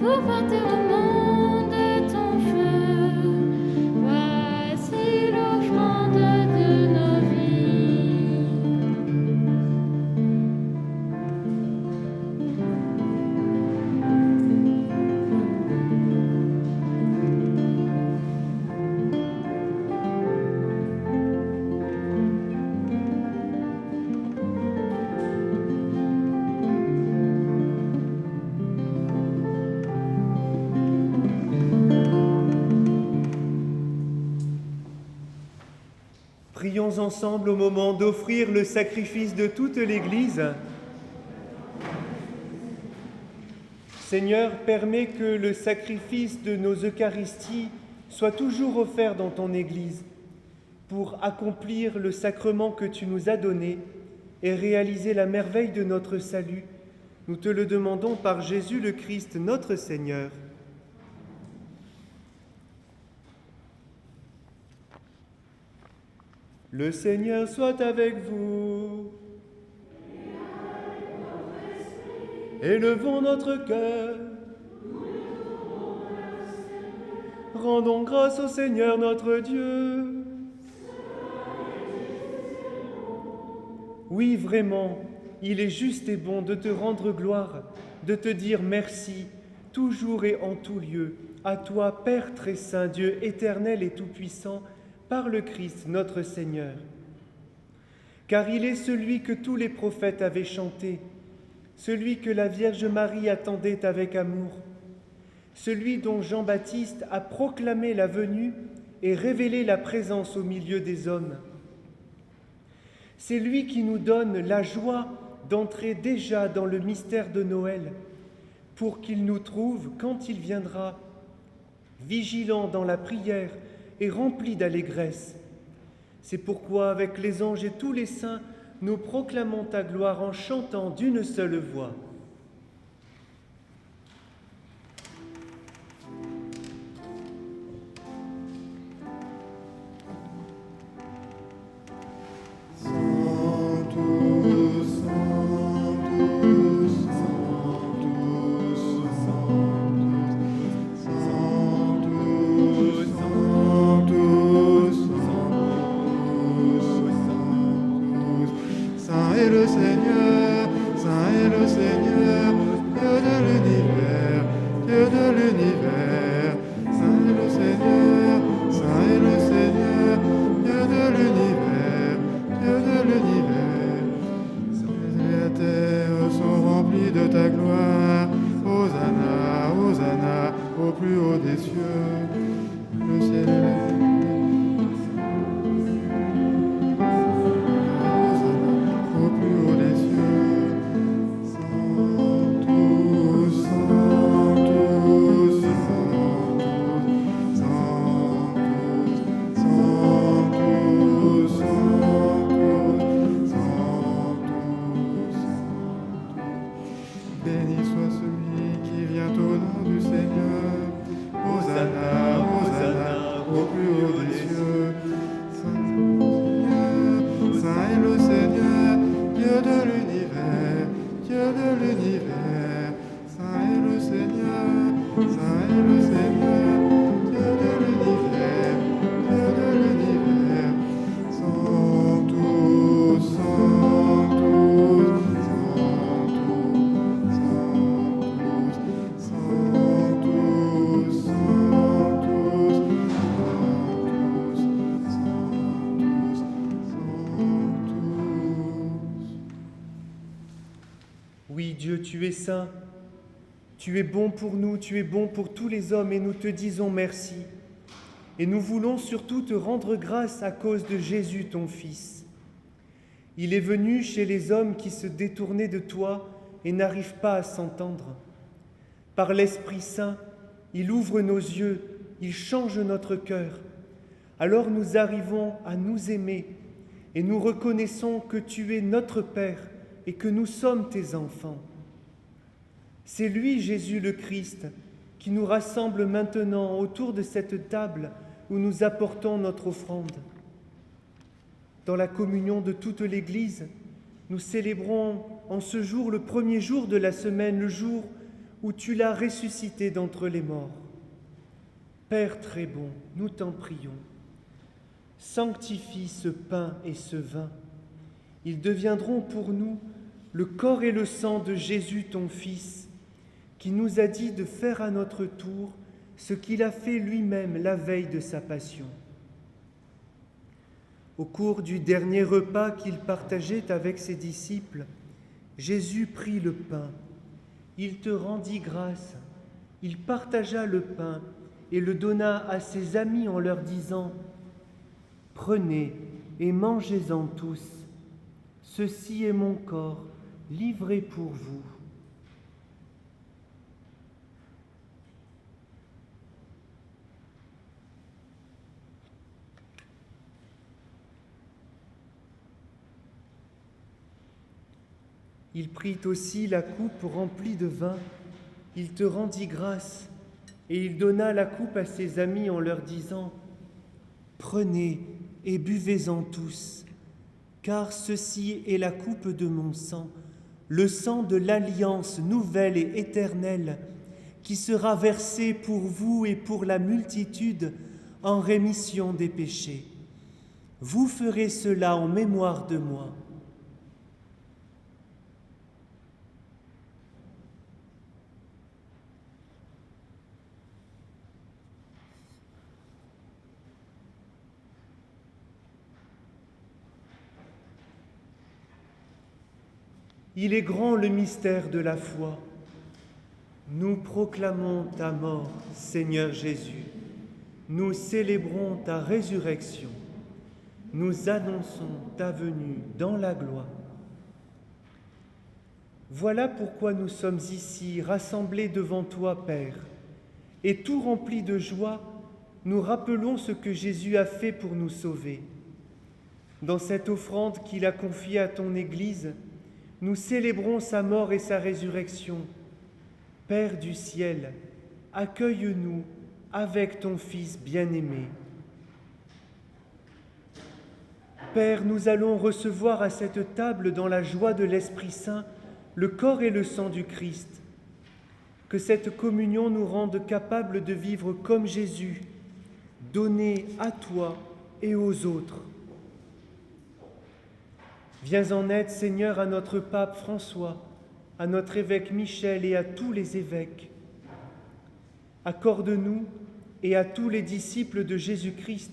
[SPEAKER 3] pour porter au monde ton feu. Voici l'offrande de nos vies.
[SPEAKER 2] Prions ensemble au moment d'offrir le sacrifice de toute l'Église. Seigneur, permets que le sacrifice de nos Eucharisties soit toujours offert dans ton Église pour accomplir le sacrement que tu nous as donné et réaliser la merveille de notre salut. Nous te le demandons par Jésus le Christ, notre Seigneur. Le Seigneur soit avec vous. Élevons notre cœur. Rendons grâce au Seigneur notre Dieu. Oui, vraiment, il est juste et bon de te rendre gloire, de te dire merci, toujours et en tout lieu, à toi, Père très saint, Dieu éternel et tout-puissant, par le Christ notre Seigneur. Car il est celui que tous les prophètes avaient chanté, celui que la Vierge Marie attendait avec amour, celui dont Jean-Baptiste a proclamé la venue et révélé la présence au milieu des hommes. C'est lui qui nous donne la joie d'entrer déjà dans le mystère de Noël, pour qu'il nous trouve, quand il viendra, vigilants dans la prière et remplis d'allégresse. C'est pourquoi, avec les anges et tous les saints, nous proclamons ta gloire en chantant d'une seule voix. Oui, Dieu, tu es saint, tu es bon pour nous, tu es bon pour tous les hommes et nous te disons merci. Et nous voulons surtout te rendre grâce à cause de Jésus, ton Fils. Il est venu chez les hommes qui se détournaient de toi et n'arrivent pas à s'entendre. Par l'Esprit Saint, il ouvre nos yeux, il change notre cœur. Alors nous arrivons à nous aimer et nous reconnaissons que tu es notre Père et que nous sommes tes enfants. C'est lui, Jésus le Christ, qui nous rassemble maintenant autour de cette table où nous apportons notre offrande. Dans la communion de toute l'Église, nous célébrons en ce jour, le premier jour de la semaine, le jour où tu l'as ressuscité d'entre les morts. Père très bon, nous t'en prions, sanctifie ce pain et ce vin. Ils deviendront pour nous le corps et le sang de Jésus, ton Fils, qui nous a dit de faire à notre tour ce qu'il a fait lui-même la veille de sa passion. Au cours du dernier repas qu'il partageait avec ses disciples, Jésus prit le pain, il te rendit grâce, il partagea le pain et le donna à ses amis en leur disant « Prenez et mangez-en tous, ceci est mon corps livré pour vous. » Il prit aussi la coupe remplie de vin, il te rendit grâce, et il donna la coupe à ses amis en leur disant « Prenez et buvez-en tous, car ceci est la coupe de mon sang, le sang de l'alliance nouvelle et éternelle, qui sera versé pour vous et pour la multitude en rémission des péchés. Vous ferez cela en mémoire de moi. » Il est grand le mystère de la foi. Nous proclamons ta mort, Seigneur Jésus. Nous célébrons ta résurrection. Nous annonçons ta venue dans la gloire. Voilà pourquoi nous sommes ici, rassemblés devant toi, Père, et tout remplis de joie, nous rappelons ce que Jésus a fait pour nous sauver. Dans cette offrande qu'il a confiée à ton Église, nous célébrons sa mort et sa résurrection. Père du ciel, accueille-nous avec ton Fils bien-aimé. Père, nous allons recevoir à cette table, dans la joie de l'Esprit Saint, le corps et le sang du Christ. Que cette communion nous rende capables de vivre comme Jésus, donné à toi et aux autres. Viens en aide, Seigneur, à notre pape François, à notre évêque Michel et à tous les évêques. Accorde-nous et à tous les disciples de Jésus-Christ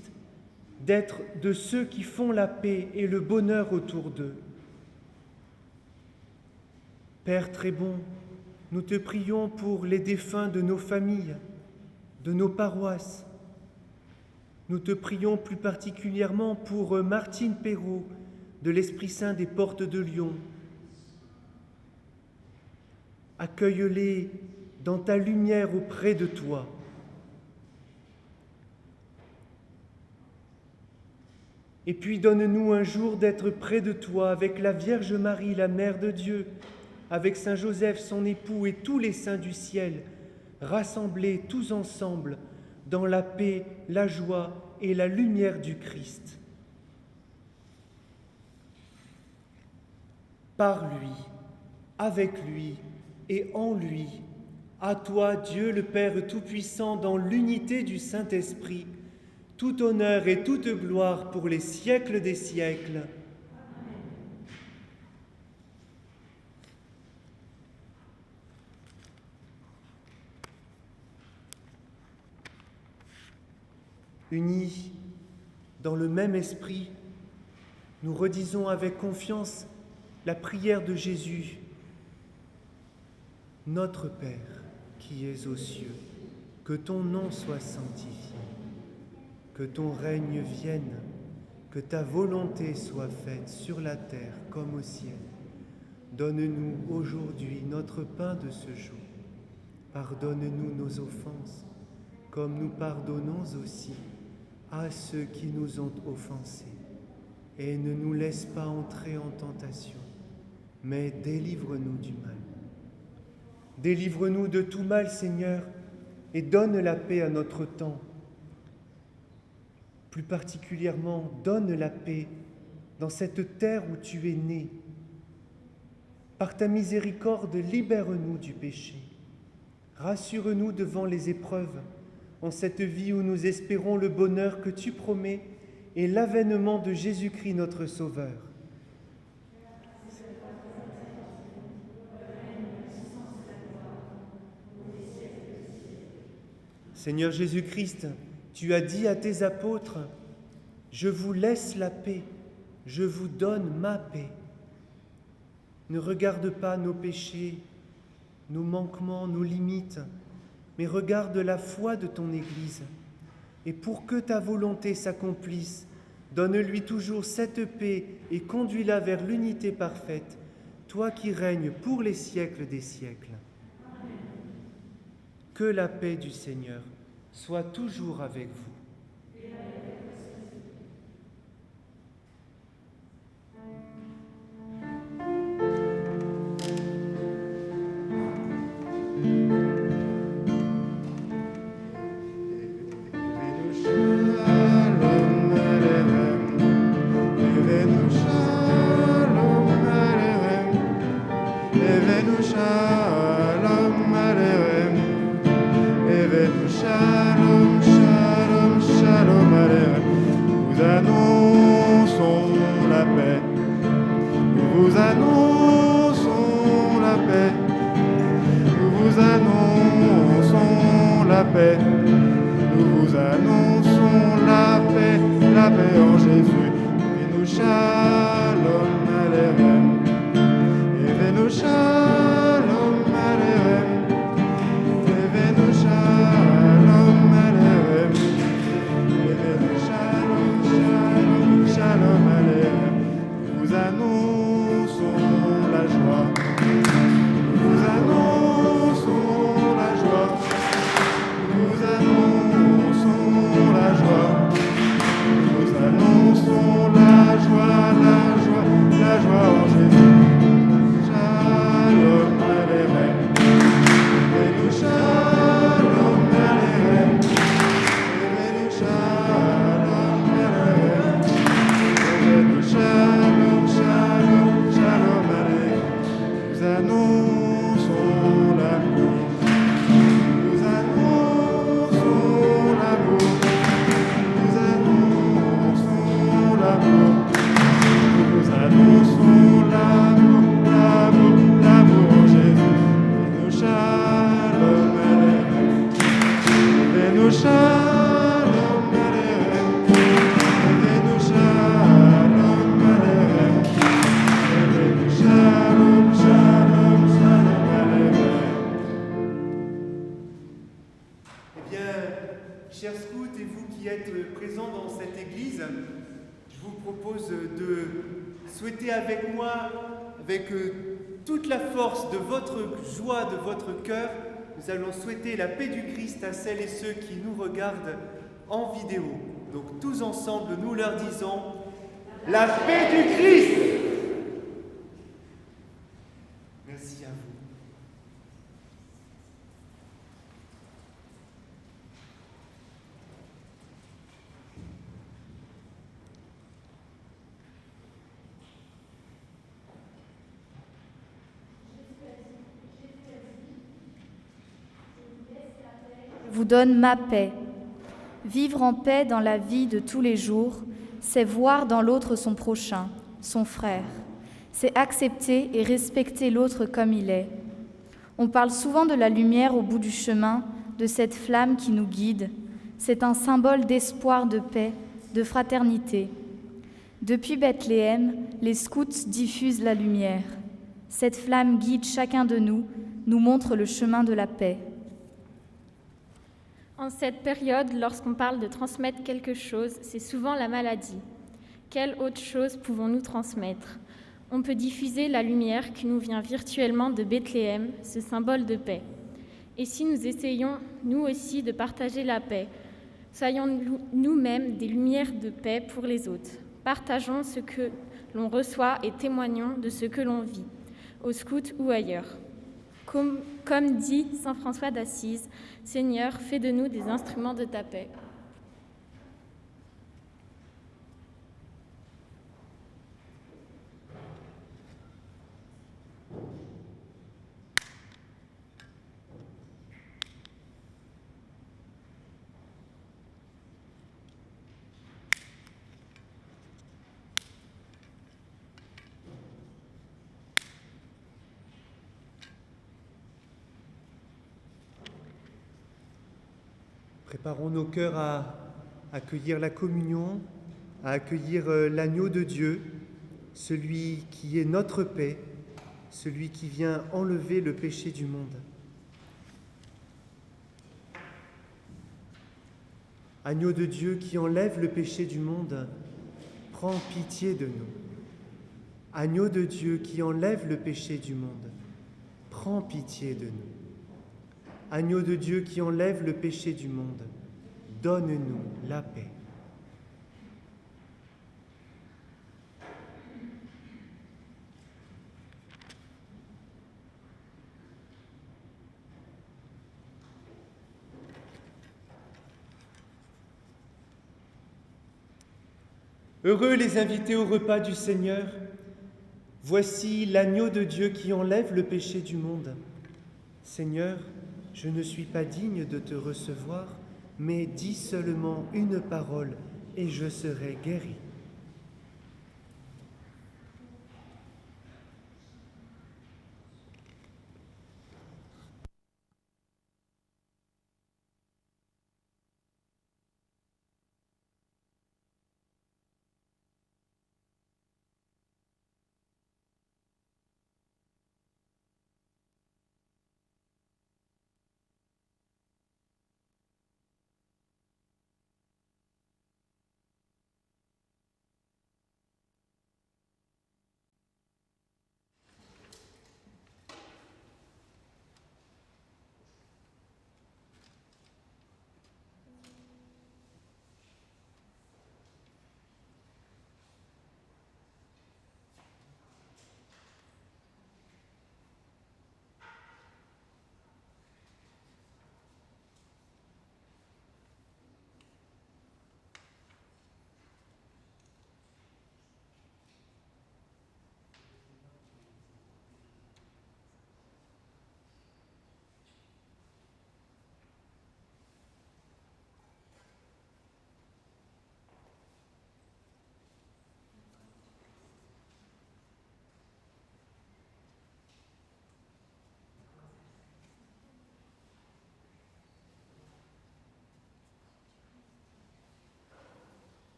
[SPEAKER 2] d'être de ceux qui font la paix et le bonheur autour d'eux. Père très bon, nous te prions pour les défunts de nos familles, de nos paroisses. Nous te prions plus particulièrement pour Martine Perrault, de l'Esprit Saint des Portes de Lyon. Accueille-les dans ta lumière auprès de toi. Et puis donne-nous un jour d'être près de toi avec la Vierge Marie, la Mère de Dieu, avec Saint Joseph, son époux, et tous les saints du ciel, rassemblés tous ensemble dans la paix, la joie et la lumière du Christ. Par lui, avec lui et en lui, à toi, Dieu le Père Tout-Puissant, dans l'unité du Saint-Esprit, tout honneur et toute gloire pour les siècles des siècles. Unis dans le même esprit, nous redisons avec confiance la prière de Jésus. Notre Père, qui es aux cieux, que ton nom soit sanctifié, que ton règne vienne, que ta volonté soit faite sur la terre comme au ciel. Donne-nous aujourd'hui notre pain de ce jour. Pardonne-nous nos offenses, comme nous pardonnons aussi à ceux qui nous ont offensés. Et ne nous laisse pas entrer en tentation, mais délivre-nous du mal. Délivre-nous de tout mal, Seigneur, et donne la paix à notre temps. Plus particulièrement, donne la paix dans cette terre où tu es né. Par ta miséricorde, libère-nous du péché. Rassure-nous devant les épreuves, en cette vie où nous espérons le bonheur que tu promets et l'avènement de Jésus-Christ notre Sauveur. Seigneur Jésus-Christ, tu as dit à tes apôtres, « Je vous laisse la paix, je vous donne ma paix. » Ne regarde pas nos péchés, nos manquements, nos limites, mais regarde la foi de ton Église. Et pour que ta volonté s'accomplisse, donne-lui toujours cette paix et conduis-la vers l'unité parfaite, toi qui règnes pour les siècles des siècles. Que la paix du Seigneur soit toujours avec vous. Chers scouts et vous qui êtes présents dans cette église, je vous propose de souhaiter avec moi, avec toute la force de votre joie, de votre cœur, nous allons souhaiter la paix du Christ à celles et ceux qui nous regardent en vidéo. Donc tous ensemble, nous leur disons « La paix du Christ !» Merci à vous.
[SPEAKER 4] Je vous donne ma paix. Vivre en paix dans la vie de tous les jours, c'est voir dans l'autre son prochain, son frère. C'est accepter et respecter l'autre comme il est. On parle souvent de la lumière au bout du chemin, de cette flamme qui nous guide. C'est un symbole d'espoir, de paix, de fraternité. Depuis Bethléem, les scouts diffusent la lumière. Cette flamme guide chacun de nous montre le chemin de la paix.
[SPEAKER 3] En cette période, lorsqu'on parle de transmettre quelque chose, c'est souvent la maladie. Quelle autre chose pouvons-nous transmettre ? On peut diffuser la lumière qui nous vient virtuellement de Bethléem, ce symbole de paix. Et si nous essayons, nous aussi, de partager la paix, soyons nous-mêmes des lumières de paix pour les autres. Partageons ce que l'on reçoit et témoignons de ce que l'on vit, au scout ou ailleurs. Comme dit saint François d'Assise, « Seigneur, fais de nous des instruments de ta paix ».
[SPEAKER 2] Préparons nos cœurs à accueillir la communion, à accueillir l'agneau de Dieu, celui qui est notre paix, celui qui vient enlever le péché du monde. Agneau de Dieu qui enlève le péché du monde, prends pitié de nous. Agneau de Dieu qui enlève le péché du monde, prends pitié de nous. Agneau de Dieu qui enlève le péché du monde, donne-nous la paix. Heureux les invités au repas du Seigneur. Voici l'agneau de Dieu qui enlève le péché du monde. Seigneur, je ne suis pas digne de te recevoir, mais dis seulement une parole et je serai guéri.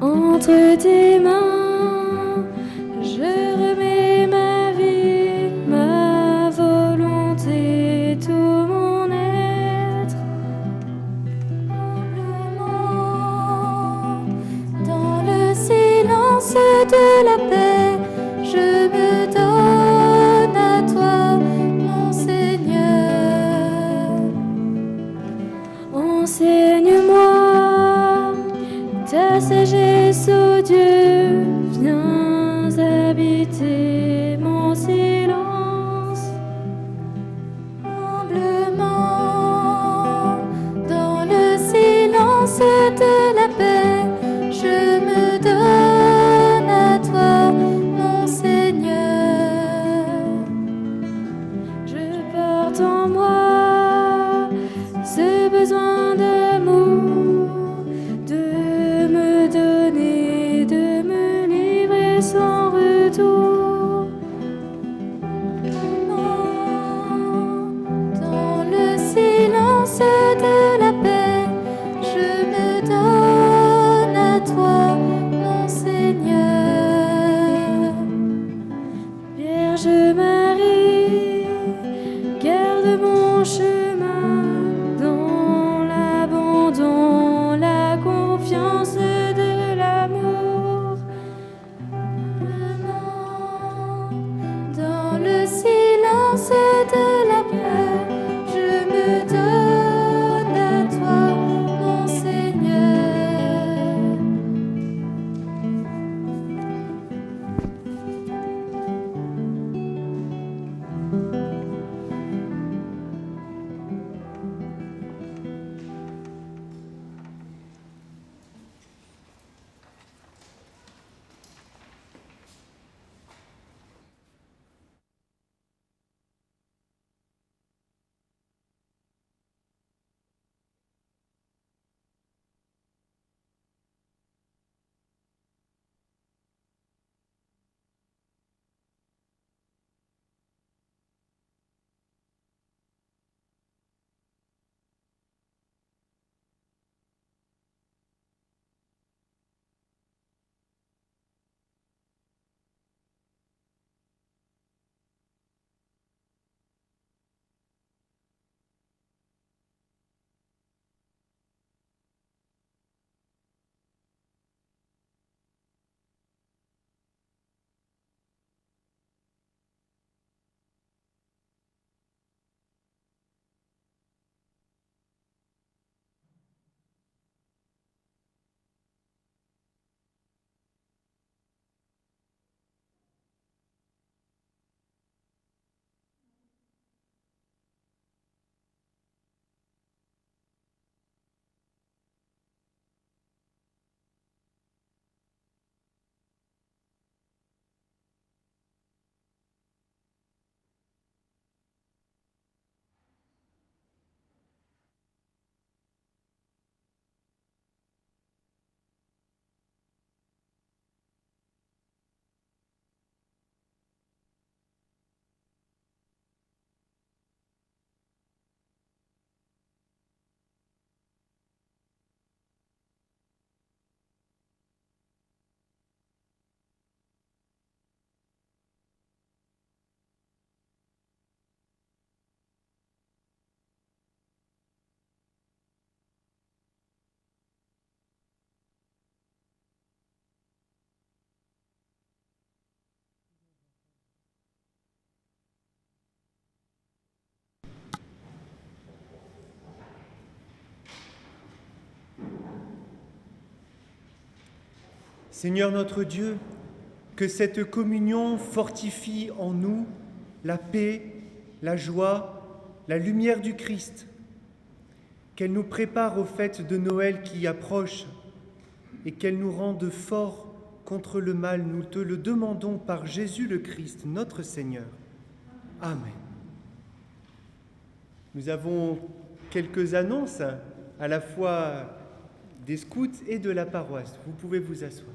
[SPEAKER 9] Entre tes mains, je remets ma vie, ma volonté, tout mon être. Humblement, dans le silence de la paix, je me donne à toi, mon Seigneur. Enseigne-moi ta sagesse, ô Dieu, viens habiter mon silence. Humblement, dans le silence de la paix, je me donne à toi, mon Seigneur. Je porte en moi ce besoin d'amour, de me donner, de me livrer sans retour.
[SPEAKER 10] Vierge Marie, garde mon chemin dans l'abandon, la confiance de l'amour. Dans le silence de la peur, je me donne à toi, mon Seigneur.
[SPEAKER 2] Seigneur notre Dieu, que cette communion fortifie en nous la paix, la joie, la lumière du Christ, qu'elle nous prépare aux fêtes de Noël qui approchent et qu'elle nous rende forts contre le mal. Nous te le demandons par Jésus le Christ, notre Seigneur. Amen. Nous avons quelques annonces à la fois des scouts et de la paroisse. Vous pouvez vous asseoir.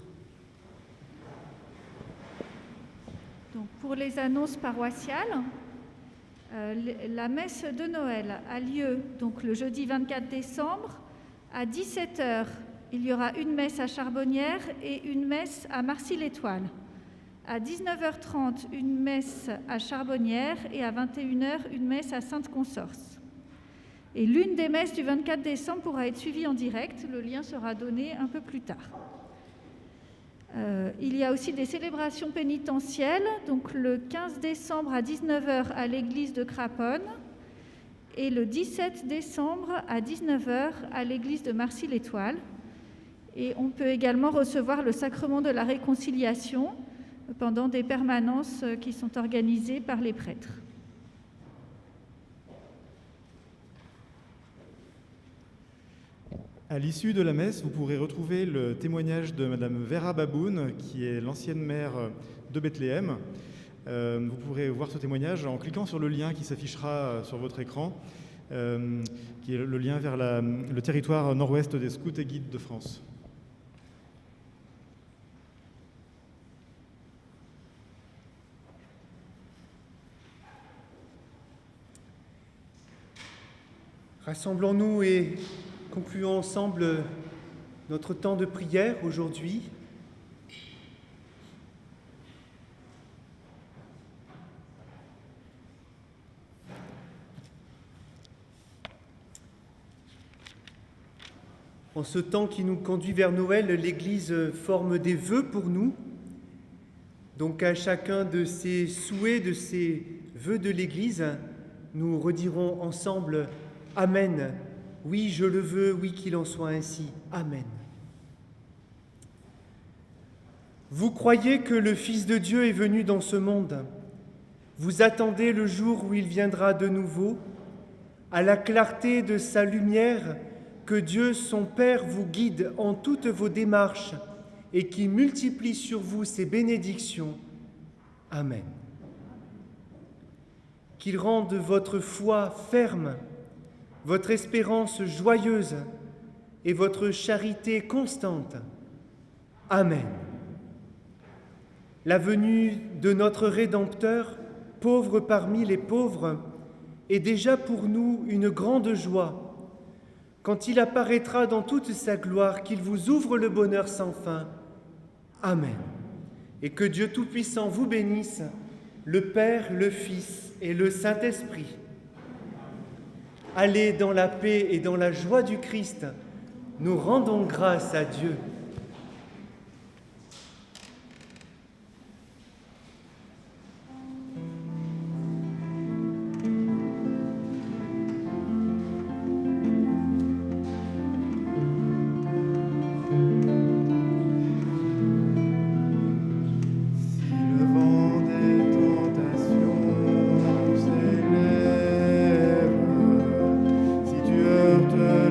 [SPEAKER 11] Donc, pour les annonces paroissiales, la messe de Noël a lieu donc le jeudi 24 décembre à 17h. Il y aura une messe à Charbonnières et une messe à Marcy-l'Étoile. À 19h30, une messe à Charbonnières et à 21h, une messe à Sainte-Consorce. Et l'une des messes du 24 décembre pourra être suivie en direct. Le lien sera donné un peu plus tard. Il y a aussi des célébrations pénitentielles, donc le 15 décembre à 19h à l'église de Craponne et le 17 décembre à 19h à l'église de Marcy-l'Étoile. Et on peut également recevoir le sacrement de la réconciliation pendant des permanences qui sont organisées par les prêtres.
[SPEAKER 1] À l'issue de la messe, vous pourrez retrouver le témoignage de Madame Vera Baboun, qui est l'ancienne maire de Bethléem. Vous pourrez voir ce témoignage en cliquant sur le lien qui s'affichera sur votre écran, qui est le lien vers le territoire nord-ouest des Scouts et Guides de France.
[SPEAKER 2] Rassemblons-nous et concluons ensemble notre temps de prière aujourd'hui. En ce temps qui nous conduit vers Noël, l'Église forme des vœux pour nous. Donc à chacun de ces souhaits, de ces vœux de l'Église, nous redirons ensemble « Amen ». Oui, je le veux, oui, qu'il en soit ainsi. Amen. Vous croyez que le Fils de Dieu est venu dans ce monde. Vous attendez le jour où il viendra de nouveau, à la clarté de sa lumière, que Dieu, son Père, vous guide en toutes vos démarches et qui multiplie sur vous ses bénédictions. Amen. Qu'il rende votre foi ferme, votre espérance joyeuse et votre charité constante. Amen. La venue de notre Rédempteur, pauvre parmi les pauvres, est déjà pour nous une grande joie, quand il apparaîtra dans toute sa gloire, qu'il vous ouvre le bonheur sans fin. Amen. Et que Dieu Tout-Puissant vous bénisse, le Père, le Fils et le Saint-Esprit. Allez dans la paix et dans la joie du Christ, nous rendons grâce à Dieu.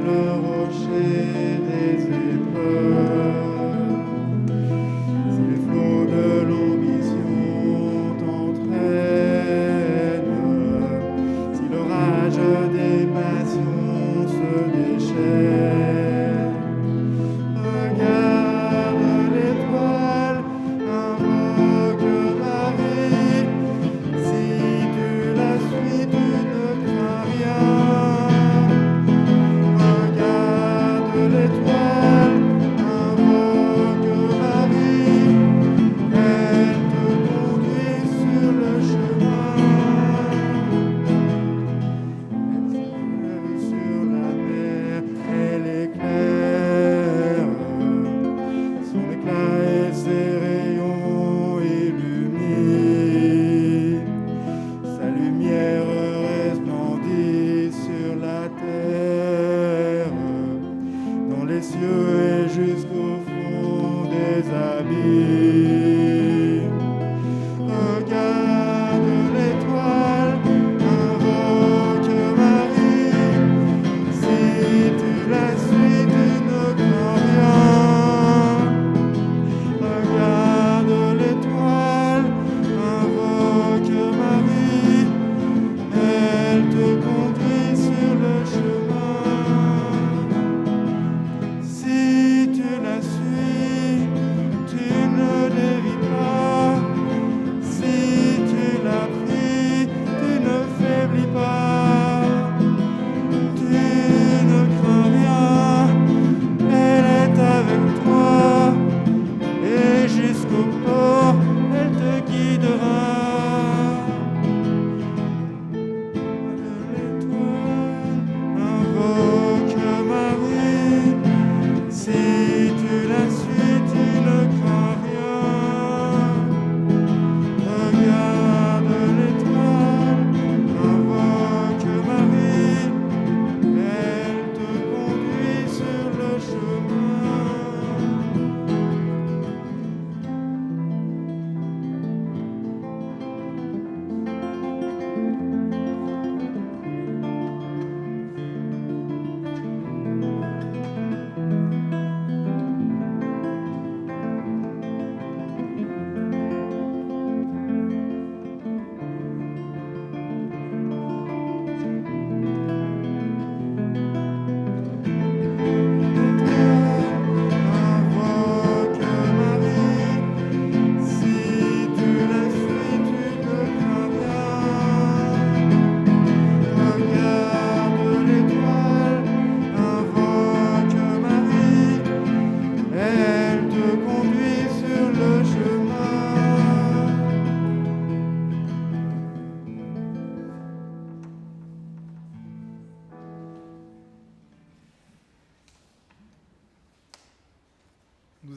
[SPEAKER 1] Le rocher des épreuves.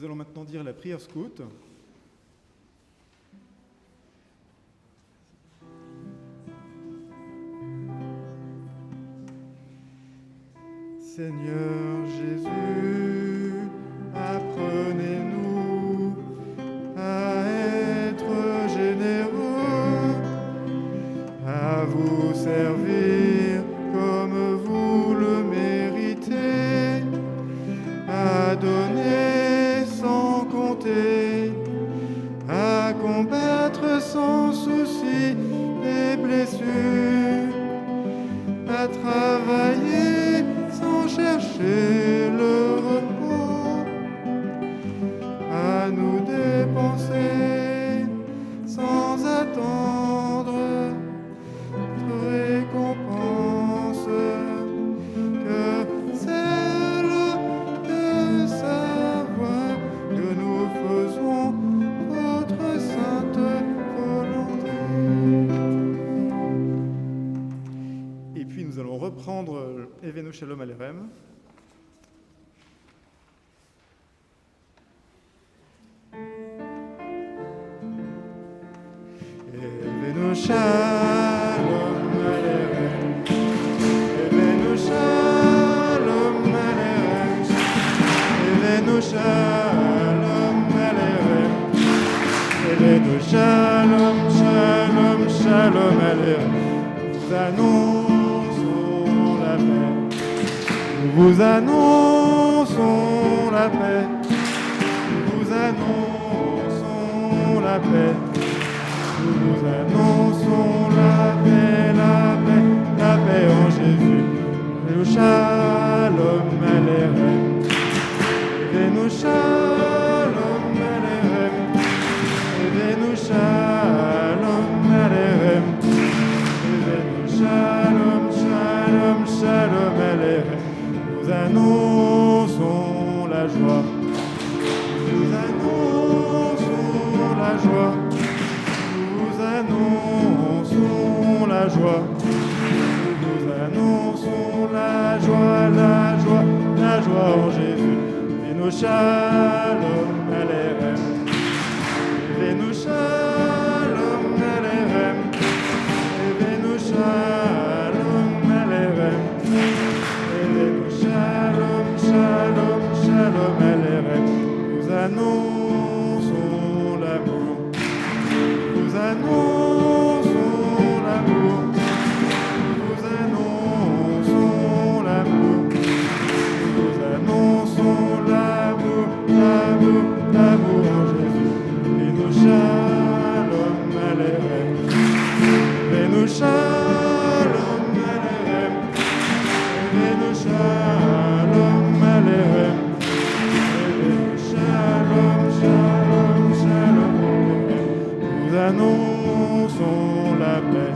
[SPEAKER 1] Nous allons maintenant dire la prière scout. Seigneur Jésus, apprenez-nous à être généreux, à vous servir comme vous le méritez, à donner sans compter, à combattre sans souci les blessures, à travailler sans chercher le repos, à nous dépenser sans attendre de récompense que celle de savoir que nous faisons votre sainte volonté. Et puis nous allons reprendre Evenu Shalom Alerem. Evenu Shalom Alerem. Evenu Shalom Alerem. Evenu Shalom Alerem. Evenu Shalom, Shalom, Shalom Alerem. Nous annonçons la paix. Nous vous annonçons la paix. Nous vous annonçons la paix. Nous vous annonçons la paix, la paix, la paix en Jésus. Le Shalom Alerem. Evenu Shalom Alerem. Evenu Shalom Alerem. Evenu Shalom, Shalom, Shalom Alerem. Nous annonçons la joie. Nous annonçons la joie. Nous annonçons la joie. Nous annonçons la joie, la joie, la joie en Jésus. Evenu Shalom Alerem. Evenu Shalom Alerem. Evenu Shalom Alerem. Evenu Shalom, Shalom, Shalom Alerem. Nous annonçons l'amour. Nous annonçons l'amour. Nous annonçons l'amour. Nous annonçons l'amour, l'amour, l'amour en Jésus. Evenu Shalom Alerem. Evenu Shalom Alerem. Evenu Shalom Alerem. Evenu Shalom, Shalom, Shalom Alerem. Nous annonçons la paix.